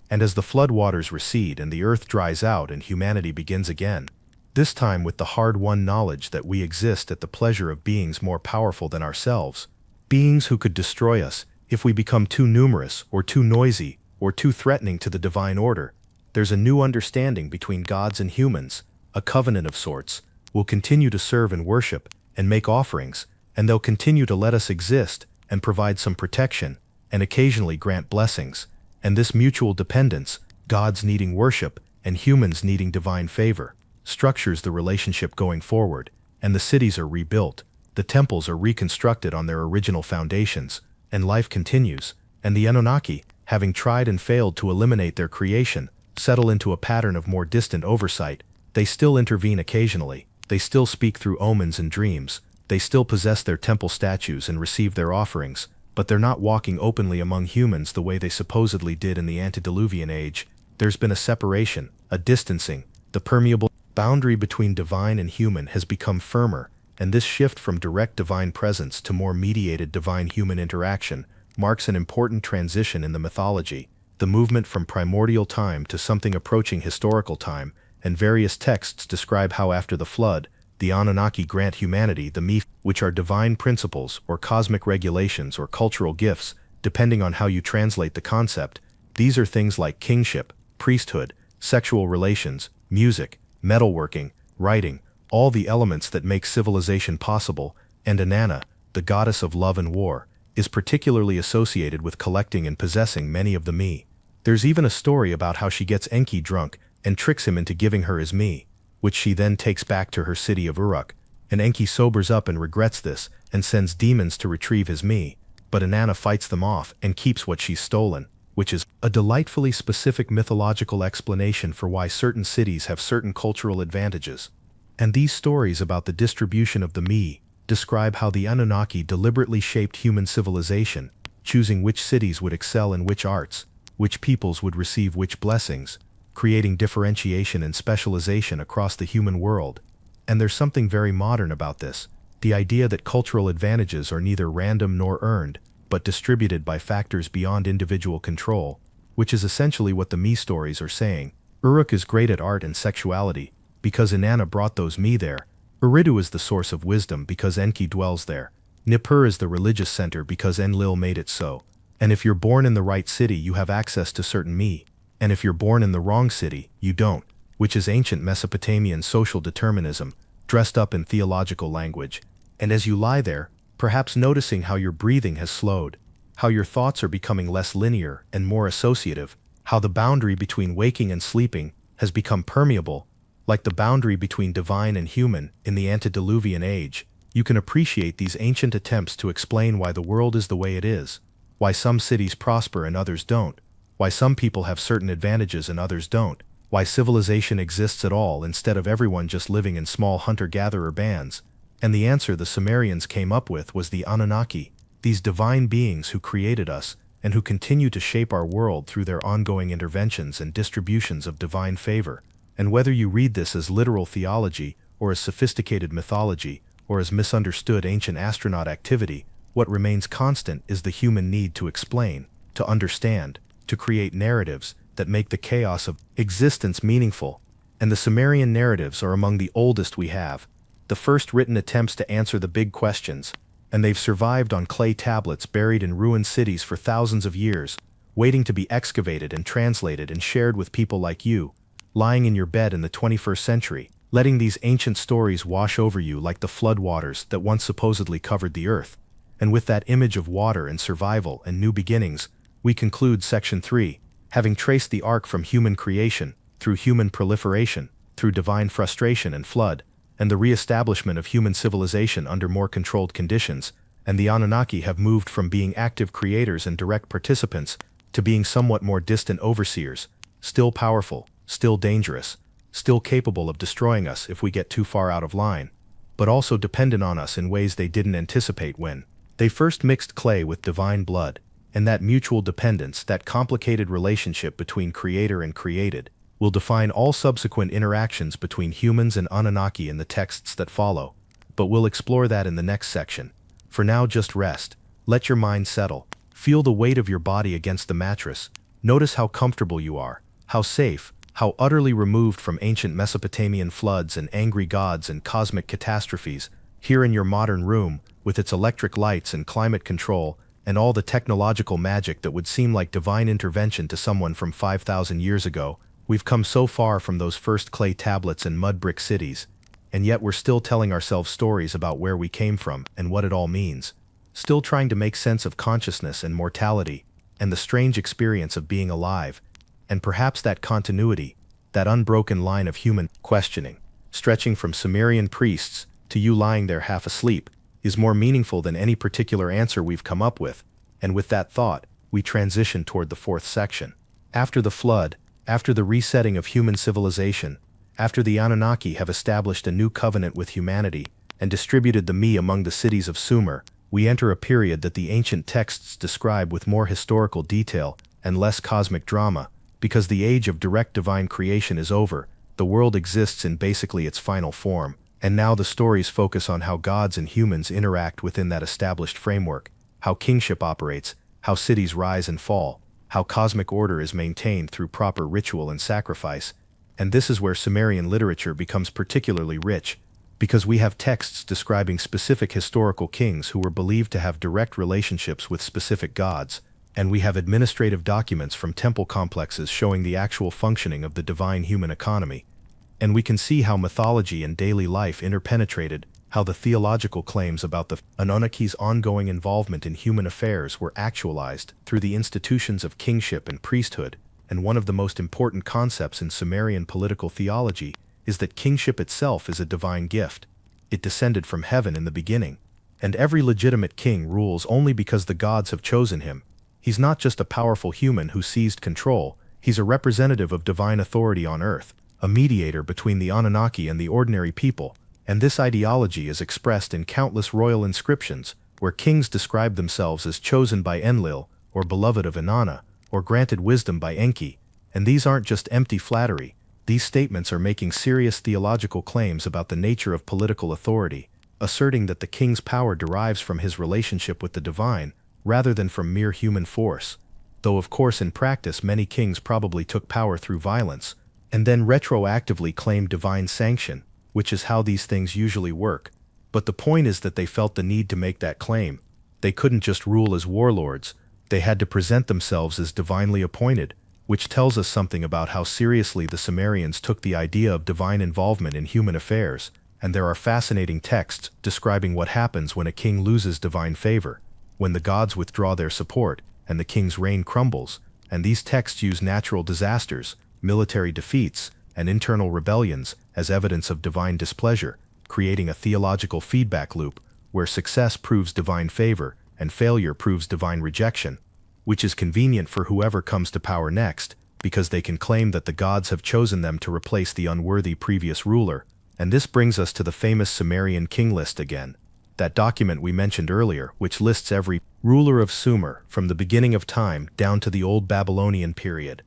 And as the floodwaters recede and the earth dries out and humanity begins again, this time with the hard-won knowledge that we exist at the pleasure of beings more powerful than ourselves, beings who could destroy us if we become too numerous or too noisy or too threatening to the divine order, there's a new understanding between gods and humans, a covenant of sorts. We'll continue to serve and worship and make offerings, and they'll continue to let us exist and provide some protection and occasionally grant blessings. And this mutual dependence, gods needing worship and humans needing divine favor, structures the relationship going forward, and the cities are rebuilt, the temples are reconstructed on their original foundations, and life continues, and the Anunnaki, having tried and failed to eliminate their creation, settle into a pattern of more distant oversight. They still intervene occasionally, they still speak through omens and dreams, they still possess their temple statues and receive their offerings, but they're not walking openly among humans the way they supposedly did in the antediluvian age. There's been a separation, a distancing, the permeable boundary between divine and human has become firmer, and this shift from direct divine presence to more mediated divine-human interaction marks an important transition in the mythology, the movement from primordial time to something approaching historical time, and various texts describe how after the flood, the Anunnaki grant humanity the myth, which are divine principles or cosmic regulations or cultural gifts, depending on how you translate the concept. These are things like kingship, priesthood, sexual relations, music, metalworking, writing, all the elements that make civilization possible, and Inanna, the goddess of love and war, is particularly associated with collecting and possessing many of the me. There's even a story about how she gets Enki drunk and tricks him into giving her his me, which she then takes back to her city of Uruk, and Enki sobers up and regrets this and sends demons to retrieve his me, but Inanna fights them off and keeps what she's stolen, which is a delightfully specific mythological explanation for why certain cities have certain cultural advantages. And these stories about the distribution of the me describe how the Anunnaki deliberately shaped human civilization, choosing which cities would excel in which arts, which peoples would receive which blessings, creating differentiation and specialization across the human world. And there's something very modern about this, the idea that cultural advantages are neither random nor earned, but distributed by factors beyond individual control, which is essentially what the me stories are saying. Uruk is great at art and sexuality, because Inanna brought those me there. Eridu is the source of wisdom because Enki dwells there. Nippur is the religious center because Enlil made it so. And if you're born in the right city, you have access to certain me. And if you're born in the wrong city, you don't, which is ancient Mesopotamian social determinism, dressed up in theological language. And as you lie there, perhaps noticing how your breathing has slowed, how your thoughts are becoming less linear and more associative, how the boundary between waking and sleeping has become permeable, like the boundary between divine and human in the antediluvian age, you can appreciate these ancient attempts to explain why the world is the way it is, why some cities prosper and others don't, why some people have certain advantages and others don't, why civilization exists at all instead of everyone just living in small hunter-gatherer bands. And the answer the Sumerians came up with was the Anunnaki, these divine beings who created us and who continue to shape our world through their ongoing interventions and distributions of divine favor. And whether you read this as literal theology, or as sophisticated mythology, or as misunderstood ancient astronaut activity, what remains constant is the human need to explain, to understand, to create narratives that make the chaos of existence meaningful. And the Sumerian narratives are among the oldest we have, the first written attempts to answer the big questions, and they've survived on clay tablets buried in ruined cities for thousands of years, waiting to be excavated and translated and shared with people like you, lying in your bed in the 21st century, letting these ancient stories wash over you like the floodwaters that once supposedly covered the earth. And with that image of water and survival and new beginnings, we conclude Section 3, having traced the arc from human creation, through human proliferation, through divine frustration and flood, and the re-establishment of human civilization under more controlled conditions, and the Anunnaki have moved from being active creators and direct participants to being somewhat more distant overseers, still powerful, still dangerous, still capable of destroying us if we get too far out of line, but also dependent on us in ways they didn't anticipate when they first mixed clay with divine blood. And that mutual dependence, that complicated relationship between creator and created, will define all subsequent interactions between humans and Anunnaki in the texts that follow. But we'll explore that in the next section. For now, just rest, let your mind settle, feel the weight of your body against the mattress, notice how comfortable you are, how safe, how utterly removed from ancient Mesopotamian floods and angry gods and cosmic catastrophes, here in your modern room, with its electric lights and climate control, and all the technological magic that would seem like divine intervention to someone from 5,000 years ago. We've come so far from those first clay tablets and mud brick cities, and yet we're still telling ourselves stories about where we came from and what it all means. Still trying to make sense of consciousness and mortality, and the strange experience of being alive, and perhaps that continuity, that unbroken line of human questioning, stretching from Sumerian priests to you lying there half asleep, is more meaningful than any particular answer we've come up with. And with that thought, we transition toward the fourth section. After the flood, after the resetting of human civilization, after the Anunnaki have established a new covenant with humanity and distributed the me among the cities of Sumer, we enter a period that the ancient texts describe with more historical detail and less cosmic drama. Because the age of direct divine creation is over, the world exists in basically its final form, and now the stories focus on how gods and humans interact within that established framework, how kingship operates, how cities rise and fall, how cosmic order is maintained through proper ritual and sacrifice. And this is where Sumerian literature becomes particularly rich, because we have texts describing specific historical kings who were believed to have direct relationships with specific gods, and we have administrative documents from temple complexes showing the actual functioning of the divine human economy. And we can see how mythology and daily life interpenetrated, how the theological claims about the Anunnaki's ongoing involvement in human affairs were actualized through the institutions of kingship and priesthood. And one of the most important concepts in Sumerian political theology is that kingship itself is a divine gift. It descended from heaven in the beginning, and every legitimate king rules only because the gods have chosen him. He's not just a powerful human who seized control, he's a representative of divine authority on earth, a mediator between the Anunnaki and the ordinary people. And this ideology is expressed in countless royal inscriptions, where kings describe themselves as chosen by Enlil, or beloved of Inanna, or granted wisdom by Enki. And these aren't just empty flattery. These statements are making serious theological claims about the nature of political authority, asserting that the king's power derives from his relationship with the divine, rather than from mere human force. Though of course in practice many kings probably took power through violence, and then retroactively claimed divine sanction, which is how these things usually work. But the point is that they felt the need to make that claim. They couldn't just rule as warlords, they had to present themselves as divinely appointed, which tells us something about how seriously the Sumerians took the idea of divine involvement in human affairs. And there are fascinating texts describing what happens when a king loses divine favor, when the gods withdraw their support, and the king's reign crumbles. And these texts use natural disasters, military defeats, and internal rebellions as evidence of divine displeasure, creating a theological feedback loop where success proves divine favor and failure proves divine rejection, which is convenient for whoever comes to power next, because they can claim that the gods have chosen them to replace the unworthy previous ruler. And this brings us to the famous Sumerian king list again, that document we mentioned earlier, which lists every ruler of Sumer from the beginning of time down to the Old Babylonian period.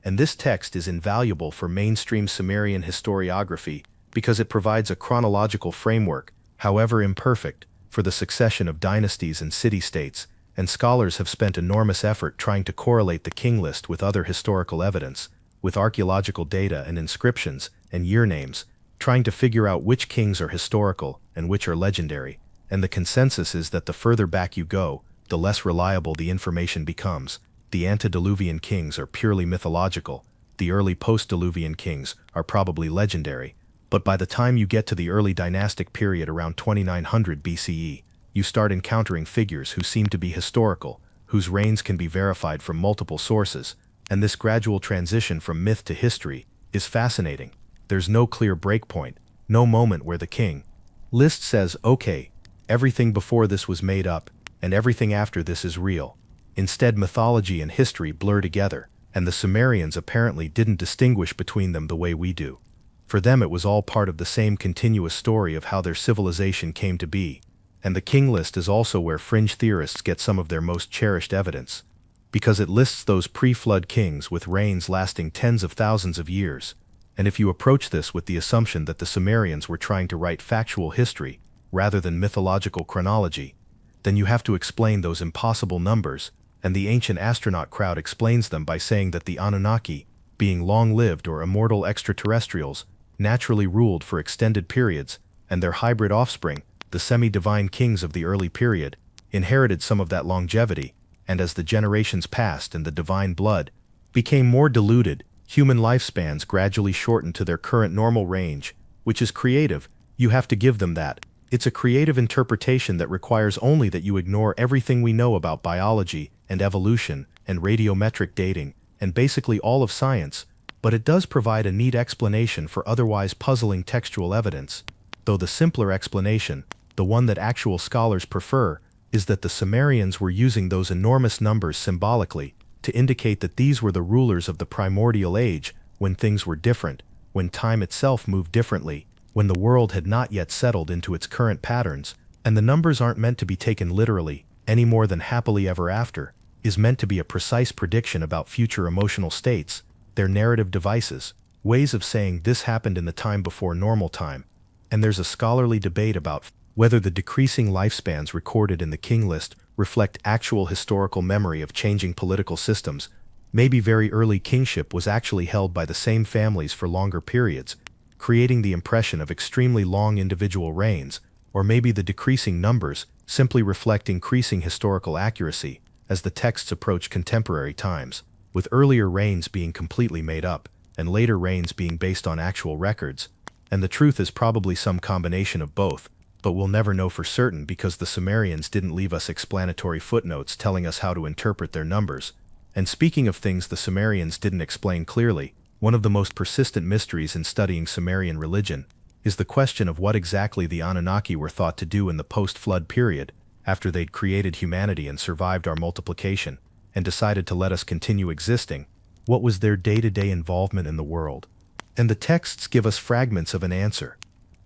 And this text is invaluable for mainstream Sumerian historiography because it provides a chronological framework, however imperfect, for the succession of dynasties and city-states, and scholars have spent enormous effort trying to correlate the king list with other historical evidence, with archaeological data and inscriptions and year names, trying to figure out which kings are historical and which are legendary. And the consensus is that the further back you go, the less reliable the information becomes. The antediluvian kings are purely mythological, the early post-diluvian kings are probably legendary, but by the time you get to the early dynastic period around 2900 BCE, you start encountering figures who seem to be historical, whose reigns can be verified from multiple sources, and this gradual transition from myth to history is fascinating. There's no clear breakpoint, No moment where the king list says, okay, everything before this was made up, and everything after this is real. Instead, mythology and history blur together, and the Sumerians apparently didn't distinguish between them the way we do. For them it was all part of the same continuous story of how their civilization came to be, and the king list is also where fringe theorists get some of their most cherished evidence, because it lists those pre-flood kings with reigns lasting tens of thousands of years. And if you approach this with the assumption that the Sumerians were trying to write factual history rather than mythological chronology, then you have to explain those impossible numbers, and the ancient astronaut crowd explains them by saying that the Anunnaki, being long-lived or immortal extraterrestrials, naturally ruled for extended periods, and their hybrid offspring, the semi-divine kings of the early period, inherited some of that longevity, and as the generations passed and the divine blood became more diluted, human lifespans gradually shortened to their current normal range, which is creative. You have to give them that. It's a creative interpretation that requires only that you ignore everything we know about biology and evolution and radiometric dating and basically all of science, but it does provide a neat explanation for otherwise puzzling textual evidence, though the simpler explanation, the one that actual scholars prefer, is that the Sumerians were using those enormous numbers symbolically to indicate that these were the rulers of the primordial age, when things were different, when time itself moved differently, when the world had not yet settled into its current patterns, and the numbers aren't meant to be taken literally, any more than happily ever after is meant to be a precise prediction about future emotional states. They're narrative devices, ways of saying this happened in the time before normal time. And there's a scholarly debate about whether the decreasing lifespans recorded in the king list reflect actual historical memory of changing political systems. Maybe very early kingship was actually held by the same families for longer periods, creating the impression of extremely long individual reigns, or maybe the decreasing numbers simply reflect increasing historical accuracy as the texts approach contemporary times, with earlier reigns being completely made up, and later reigns being based on actual records. And the truth is probably some combination of both, but we'll never know for certain because the Sumerians didn't leave us explanatory footnotes telling us how to interpret their numbers. And speaking of things the Sumerians didn't explain clearly, one of the most persistent mysteries in studying Sumerian religion is the question of what exactly the Anunnaki were thought to do in the post-flood period, after they'd created humanity and survived our multiplication, and decided to let us continue existing. What was their day-to-day involvement in the world? And the texts give us fragments of an answer.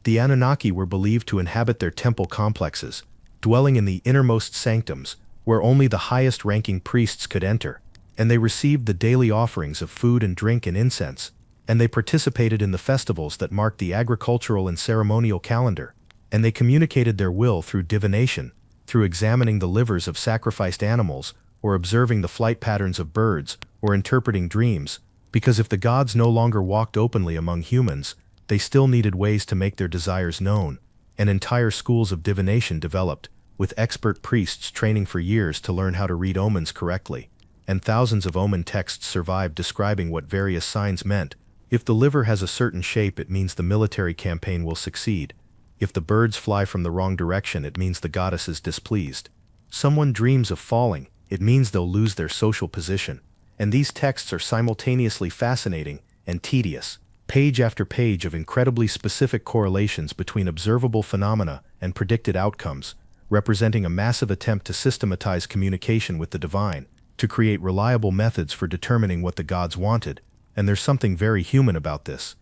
The Anunnaki were believed to inhabit their temple complexes, dwelling in the innermost sanctums, where only the highest-ranking priests could enter, and they received the daily offerings of food and drink and incense, and they participated in the festivals that marked the agricultural and ceremonial calendar, and they communicated their will through divination, through examining the livers of sacrificed animals, or observing the flight patterns of birds, or interpreting dreams, because if the gods no longer walked openly among humans, they still needed ways to make their desires known, and entire schools of divination developed, with expert priests training for years to learn how to read omens correctly, and thousands of omen texts survived describing what various signs meant. If the liver has a certain shape, it means the military campaign will succeed. If the birds fly from the wrong direction, it means the goddess is displeased. Someone dreams of falling, it means they'll lose their social position. And these texts are simultaneously fascinating and tedious. Page after page of incredibly specific correlations between observable phenomena and predicted outcomes, representing a massive attempt to systematize communication with the divine, to create reliable methods for determining what the gods wanted. And there's something very human about this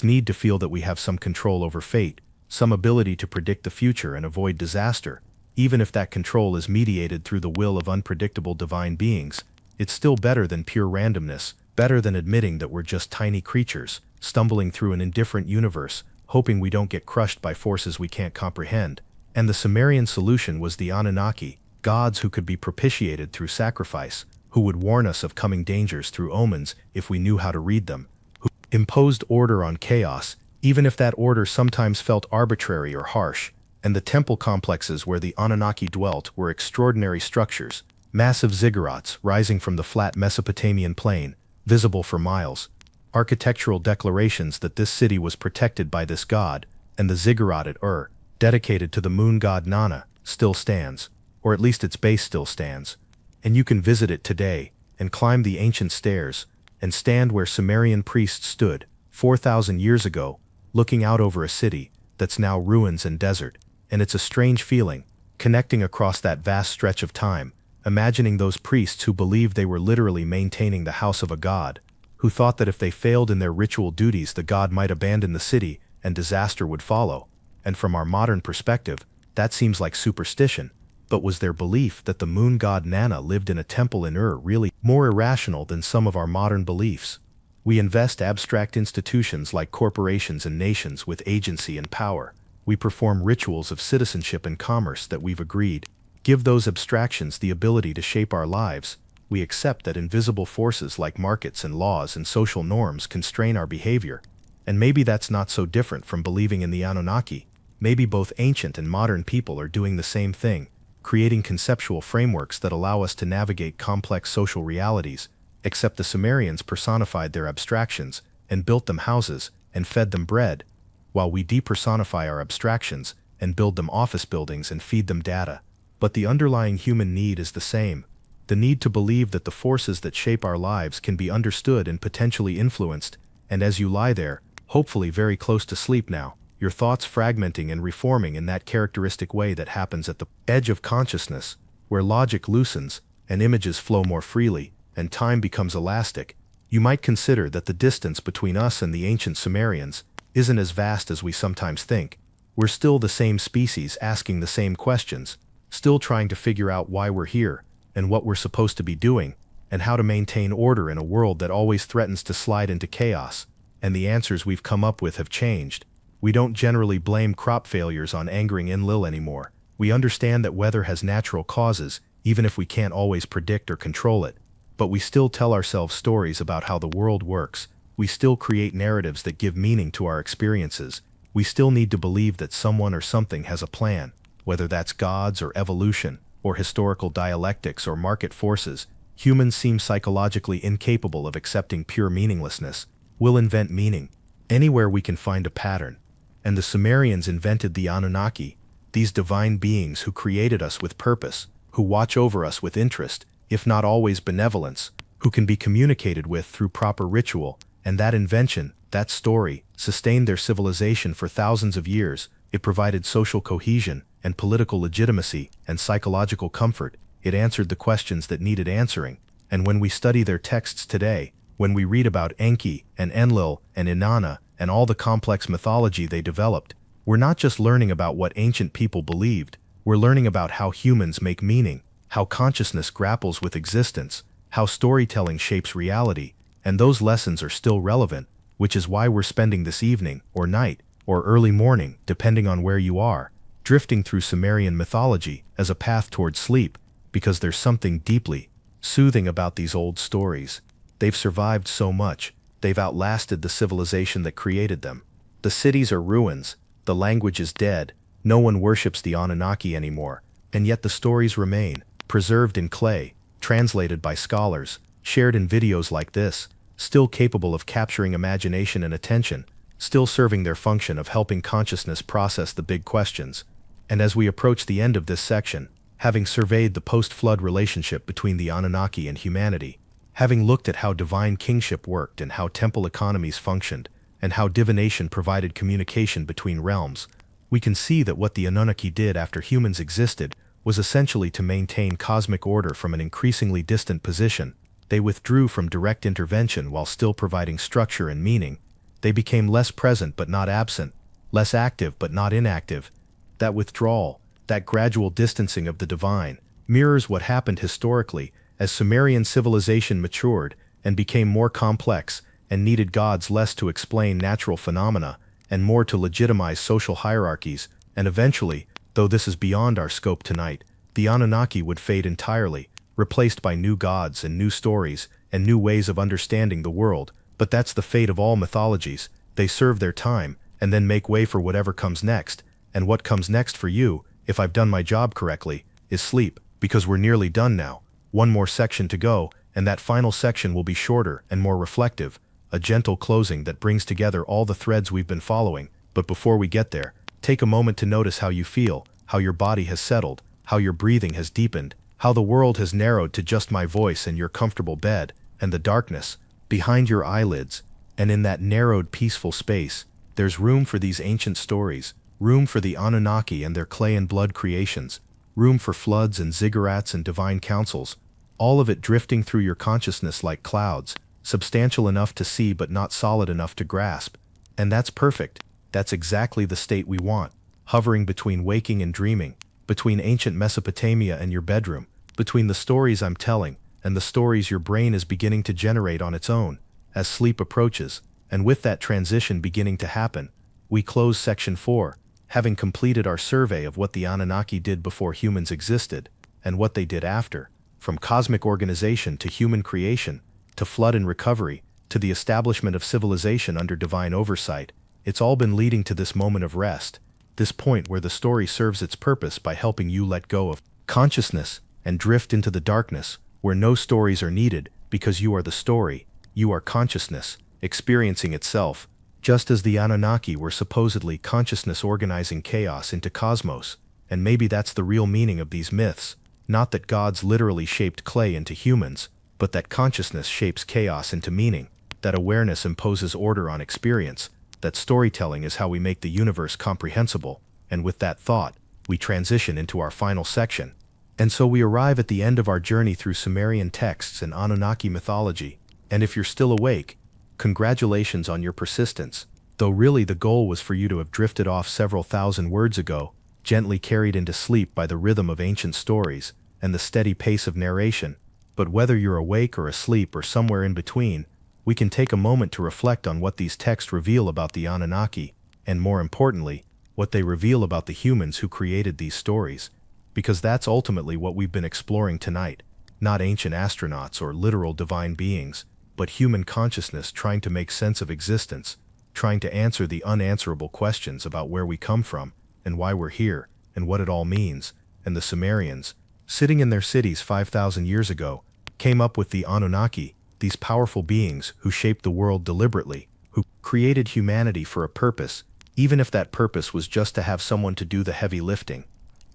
need to feel that we have some control over fate, some ability to predict the future and avoid disaster. Even if that control is mediated through the will of unpredictable divine beings, it's still better than pure randomness, better than admitting that we're just tiny creatures, stumbling through an indifferent universe, hoping we don't get crushed by forces we can't comprehend. And the Sumerian solution was the Anunnaki, gods who could be propitiated through sacrifice, who would warn us of coming dangers through omens if we knew how to read them, who imposed order on chaos, even if that order sometimes felt arbitrary or harsh. And the temple complexes where the Anunnaki dwelt were extraordinary structures, massive ziggurats rising from the flat Mesopotamian plain, visible for miles, architectural declarations that this city was protected by this god, and the ziggurat at Ur, dedicated to the moon god Nana, still stands, or at least its base still stands. And you can visit it today, and climb the ancient stairs, and stand where Sumerian priests stood, 4,000 years ago, looking out over a city that's now ruins and desert. And it's a strange feeling, connecting across that vast stretch of time, imagining those priests who believed they were literally maintaining the house of a god, who thought that if they failed in their ritual duties the god might abandon the city and disaster would follow. And from our modern perspective, that seems like superstition. But was their belief that the moon god Nana lived in a temple in Ur really more irrational than some of our modern beliefs? We invest abstract institutions like corporations and nations with agency and power. We perform rituals of citizenship and commerce that we've agreed give those abstractions the ability to shape our lives. We accept that invisible forces like markets and laws and social norms constrain our behavior. And maybe that's not so different from believing in the Anunnaki. Maybe both ancient and modern people are doing the same thing, creating conceptual frameworks that allow us to navigate complex social realities, except the Sumerians personified their abstractions and built them houses and fed them bread, while we depersonify our abstractions and build them office buildings and feed them data. But the underlying human need is the same, the need to believe that the forces that shape our lives can be understood and potentially influenced. And as you lie there, hopefully very close to sleep now, your thoughts fragmenting and reforming in that characteristic way that happens at the edge of consciousness, where logic loosens and images flow more freely and time becomes elastic, you might consider that the distance between us and the ancient Sumerians isn't as vast as we sometimes think. We're still the same species asking the same questions, still trying to figure out why we're here and what we're supposed to be doing and how to maintain order in a world that always threatens to slide into chaos. And the answers we've come up with have changed. We don't generally blame crop failures on angering Enlil anymore. We understand that weather has natural causes, even if we can't always predict or control it. But we still tell ourselves stories about how the world works. We still create narratives that give meaning to our experiences. We still need to believe that someone or something has a plan, whether that's gods or evolution, or historical dialectics or market forces. Humans seem psychologically incapable of accepting pure meaninglessness. We'll invent meaning anywhere we can find a pattern. And the Sumerians invented the Anunnaki, these divine beings who created us with purpose, who watch over us with interest, if not always benevolence, who can be communicated with through proper ritual. And that invention, that story, sustained their civilization for thousands of years. It provided social cohesion and political legitimacy and psychological comfort. It answered the questions that needed answering. And when we study their texts today, when we read about Enki and Enlil and Inanna and all the complex mythology they developed, we're not just learning about what ancient people believed, we're learning about how humans make meaning, how consciousness grapples with existence, how storytelling shapes reality, and those lessons are still relevant, which is why we're spending this evening, or night, or early morning, depending on where you are, drifting through Sumerian mythology as a path toward sleep, because there's something deeply soothing about these old stories. They've survived so much, they've outlasted the civilization that created them. The cities are ruins, the language is dead, no one worships the Anunnaki anymore, and yet the stories remain, preserved in clay, translated by scholars, shared in videos like this, still capable of capturing imagination and attention, still serving their function of helping consciousness process the big questions. And as we approach the end of this section, having surveyed the post-flood relationship between the Anunnaki and humanity, having looked at how divine kingship worked and how temple economies functioned, and how divination provided communication between realms, we can see that what the Anunnaki did after humans existed was essentially to maintain cosmic order from an increasingly distant position. They withdrew from direct intervention while still providing structure and meaning. They became less present but not absent, less active but not inactive. That withdrawal, that gradual distancing of the divine, mirrors what happened historically as Sumerian civilization matured and became more complex and needed gods less to explain natural phenomena and more to legitimize social hierarchies. And eventually, though this is beyond our scope tonight, the Anunnaki would fade entirely, replaced by new gods and new stories and new ways of understanding the world. But that's the fate of all mythologies. They serve their time and then make way for whatever comes next. And what comes next for you, if I've done my job correctly, is sleep, because we're nearly done now. One more section to go, and that final section will be shorter and more reflective, a gentle closing that brings together all the threads we've been following. But before we get there, take a moment to notice how you feel, how your body has settled, how your breathing has deepened, how the world has narrowed to just my voice and your comfortable bed, and the darkness behind your eyelids. And in that narrowed, peaceful space, there's room for these ancient stories, room for the Anunnaki and their clay and blood creations, room for floods and ziggurats and divine councils, all of it drifting through your consciousness like clouds, substantial enough to see but not solid enough to grasp. And that's perfect. That's exactly the state we want, hovering between waking and dreaming, between ancient Mesopotamia and your bedroom, between the stories I'm telling and the stories your brain is beginning to generate on its own, as sleep approaches. And with that transition beginning to happen, we close Section 4, having completed our survey of what the Anunnaki did before humans existed, and what they did after, from cosmic organization to human creation, to flood and recovery, to the establishment of civilization under divine oversight. It's all been leading to this moment of rest, this point where the story serves its purpose by helping you let go of consciousness and drift into the darkness, where no stories are needed because you are the story, you are consciousness, experiencing itself, just as the Anunnaki were supposedly consciousness organizing chaos into cosmos. And maybe that's the real meaning of these myths, not that gods literally shaped clay into humans, but that consciousness shapes chaos into meaning, that awareness imposes order on experience, that storytelling is how we make the universe comprehensible. And with that thought, we transition into our final section. And so we arrive at the end of our journey through Sumerian texts and Anunnaki mythology. And if you're still awake, congratulations on your persistence, though really the goal was for you to have drifted off several thousand words ago, gently carried into sleep by the rhythm of ancient stories and the steady pace of narration. But whether you're awake or asleep or somewhere in between, we can take a moment to reflect on what these texts reveal about the Anunnaki, and more importantly, what they reveal about the humans who created these stories. Because that's ultimately what we've been exploring tonight, not ancient astronauts or literal divine beings, but human consciousness trying to make sense of existence, trying to answer the unanswerable questions about where we come from, and why we're here, and what it all means. And the Sumerians, sitting in their cities 5,000 years ago, came up with the Anunnaki, these powerful beings who shaped the world deliberately, who created humanity for a purpose, even if that purpose was just to have someone to do the heavy lifting.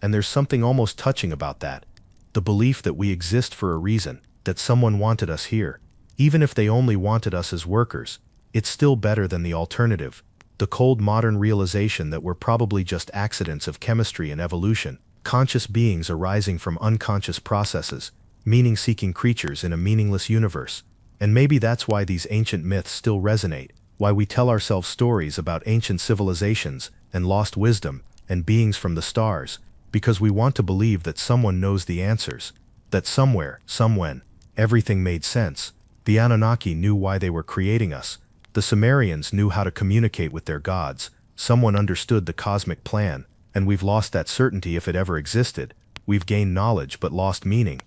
And there's something almost touching about that, the belief that we exist for a reason, that someone wanted us here. Even if they only wanted us as workers, it's still better than the alternative, the cold modern realization that we're probably just accidents of chemistry and evolution, conscious beings arising from unconscious processes, meaning-seeking creatures in a meaningless universe. And maybe that's why these ancient myths still resonate, why we tell ourselves stories about ancient civilizations and lost wisdom and beings from the stars, because we want to believe that someone knows the answers, that somewhere, somewhen, everything made sense. The Anunnaki knew why they were creating us. The Sumerians knew how to communicate with their gods. Someone understood the cosmic plan, and we've lost that certainty if it ever existed. We've gained knowledge but lost meaning.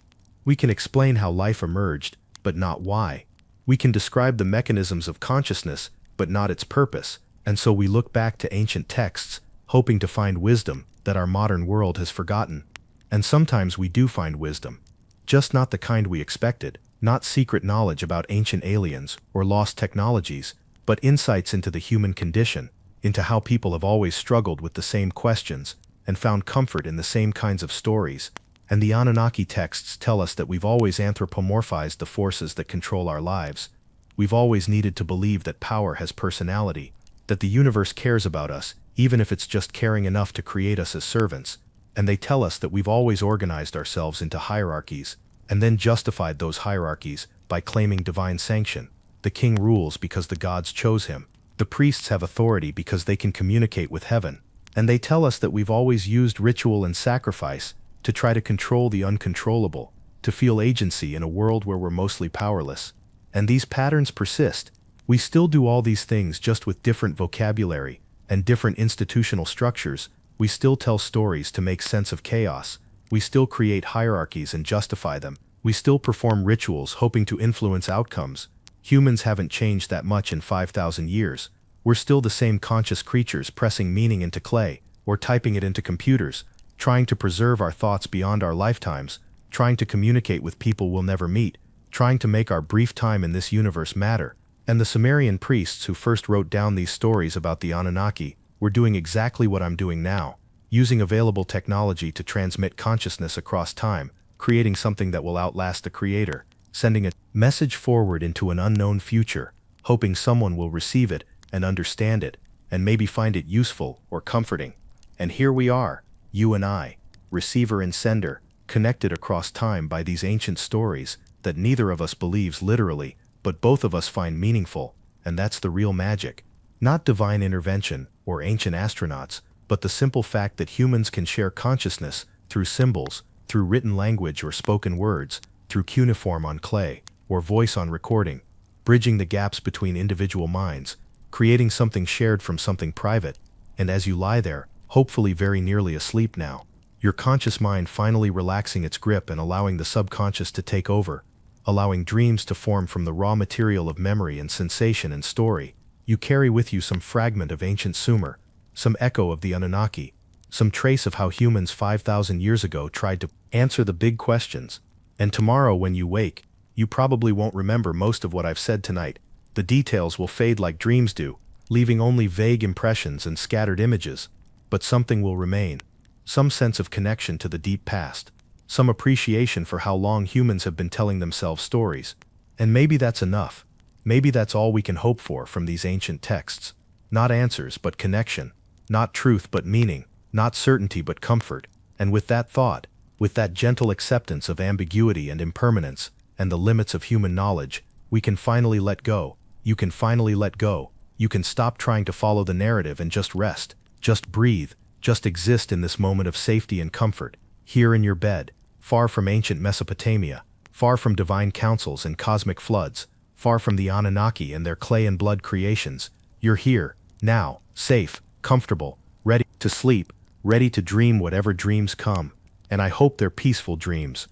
We can explain how life emerged, but not why. We can describe the mechanisms of consciousness, but not its purpose. And so we look back to ancient texts, hoping to find wisdom that our modern world has forgotten. And sometimes we do find wisdom, just not the kind we expected. Not secret knowledge about ancient aliens or lost technologies, but insights into the human condition, into how people have always struggled with the same questions and found comfort in the same kinds of stories. And the Anunnaki texts tell us that we've always anthropomorphized the forces that control our lives. We've always needed to believe that power has personality, that the universe cares about us, even if it's just caring enough to create us as servants. And they tell us that we've always organized ourselves into hierarchies, and then justified those hierarchies by claiming divine sanction. The king rules because the gods chose him. The priests have authority because they can communicate with heaven. And they tell us that we've always used ritual and sacrifice to try to control the uncontrollable, to feel agency in a world where we're mostly powerless. And these patterns persist. We still do all these things, just with different vocabulary and different institutional structures. We still tell stories to make sense of chaos. We still create hierarchies and justify them. We still perform rituals hoping to influence outcomes. Humans haven't changed that much in 5,000 years. We're still the same conscious creatures pressing meaning into clay, or typing it into computers, trying to preserve our thoughts beyond our lifetimes, trying to communicate with people we'll never meet, trying to make our brief time in this universe matter. And the Sumerian priests who first wrote down these stories about the Anunnaki were doing exactly what I'm doing now, using available technology to transmit consciousness across time, creating something that will outlast the creator, sending a message forward into an unknown future, hoping someone will receive it and understand it, and maybe find it useful or comforting. And here we are, you and I, receiver and sender, connected across time by these ancient stories that neither of us believes literally, but both of us find meaningful, and that's the real magic. Not divine intervention or ancient astronauts, but the simple fact that humans can share consciousness through symbols, through written language or spoken words, through cuneiform on clay, or voice on recording, bridging the gaps between individual minds, creating something shared from something private. And as you lie there, hopefully very nearly asleep now, your conscious mind finally relaxing its grip and allowing the subconscious to take over, allowing dreams to form from the raw material of memory and sensation and story, you carry with you some fragment of ancient Sumer, some echo of the Anunnaki, some trace of how humans 5,000 years ago tried to answer the big questions. And tomorrow when you wake, you probably won't remember most of what I've said tonight. The details will fade like dreams do, leaving only vague impressions and scattered images. But something will remain. Some sense of connection to the deep past. Some appreciation for how long humans have been telling themselves stories. And maybe that's enough. Maybe that's all we can hope for from these ancient texts. Not answers, but connection. Not truth, but meaning. Not certainty, but comfort. And with that thought, with that gentle acceptance of ambiguity and impermanence, and the limits of human knowledge, we can finally let go. You can finally let go. You can stop trying to follow the narrative and just rest. Just breathe. Just exist in this moment of safety and comfort. Here in your bed, far from ancient Mesopotamia, far from divine councils and cosmic floods, far from the Anunnaki and their clay and blood creations. You're here, now, safe, comfortable, ready to sleep, ready to dream whatever dreams come. And I hope they're peaceful dreams.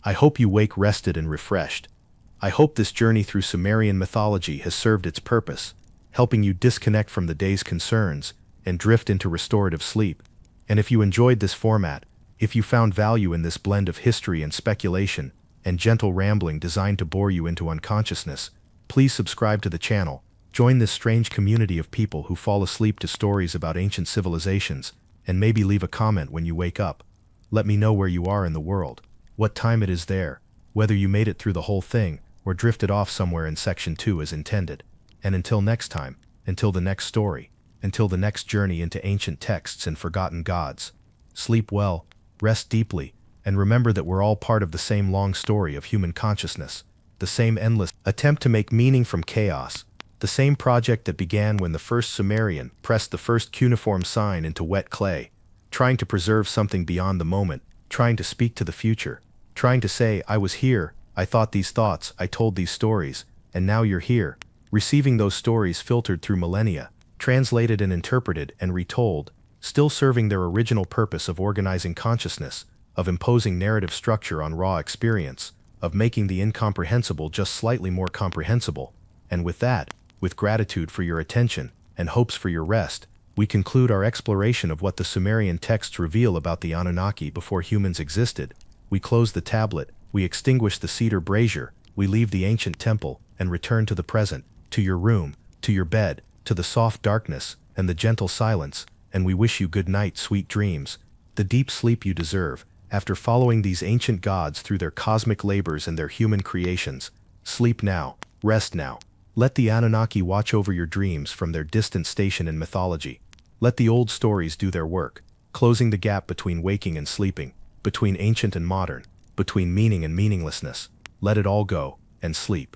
I hope you wake rested and refreshed. I hope this journey through Sumerian mythology has served its purpose, helping you disconnect from the day's concerns and drift into restorative sleep. And if you enjoyed this format, if you found value in this blend of history and speculation and gentle rambling designed to bore you into unconsciousness, please subscribe to the channel. Join this strange community of people who fall asleep to stories about ancient civilizations, and maybe leave a comment when you wake up. Let me know where you are in the world, what time it is there, whether you made it through the whole thing or drifted off somewhere in section 2 as intended. And until next time, until the next story, until the next journey into ancient texts and forgotten gods, sleep well, rest deeply, and remember that we're all part of the same long story of human consciousness, the same endless attempt to make meaning from chaos, the same project that began when the first Sumerian pressed the first cuneiform sign into wet clay, trying to preserve something beyond the moment, trying to speak to the future, trying to say, I was here, I thought these thoughts, I told these stories, and now you're here, receiving those stories filtered through millennia, translated and interpreted and retold, still serving their original purpose of organizing consciousness, of imposing narrative structure on raw experience, of making the incomprehensible just slightly more comprehensible. And with that, with gratitude for your attention and hopes for your rest, we conclude our exploration of what the Sumerian texts reveal about the Anunnaki before humans existed. We close the tablet, we extinguish the cedar brazier, we leave the ancient temple and return to the present, to your room, to your bed, to the soft darkness and the gentle silence, and we wish you good night, sweet dreams, the deep sleep you deserve, after following these ancient gods through their cosmic labors and their human creations. Sleep now, rest now. Let the Anunnaki watch over your dreams from their distant station in mythology. Let the old stories do their work, closing the gap between waking and sleeping, between ancient and modern, between meaning and meaninglessness. Let it all go, and sleep.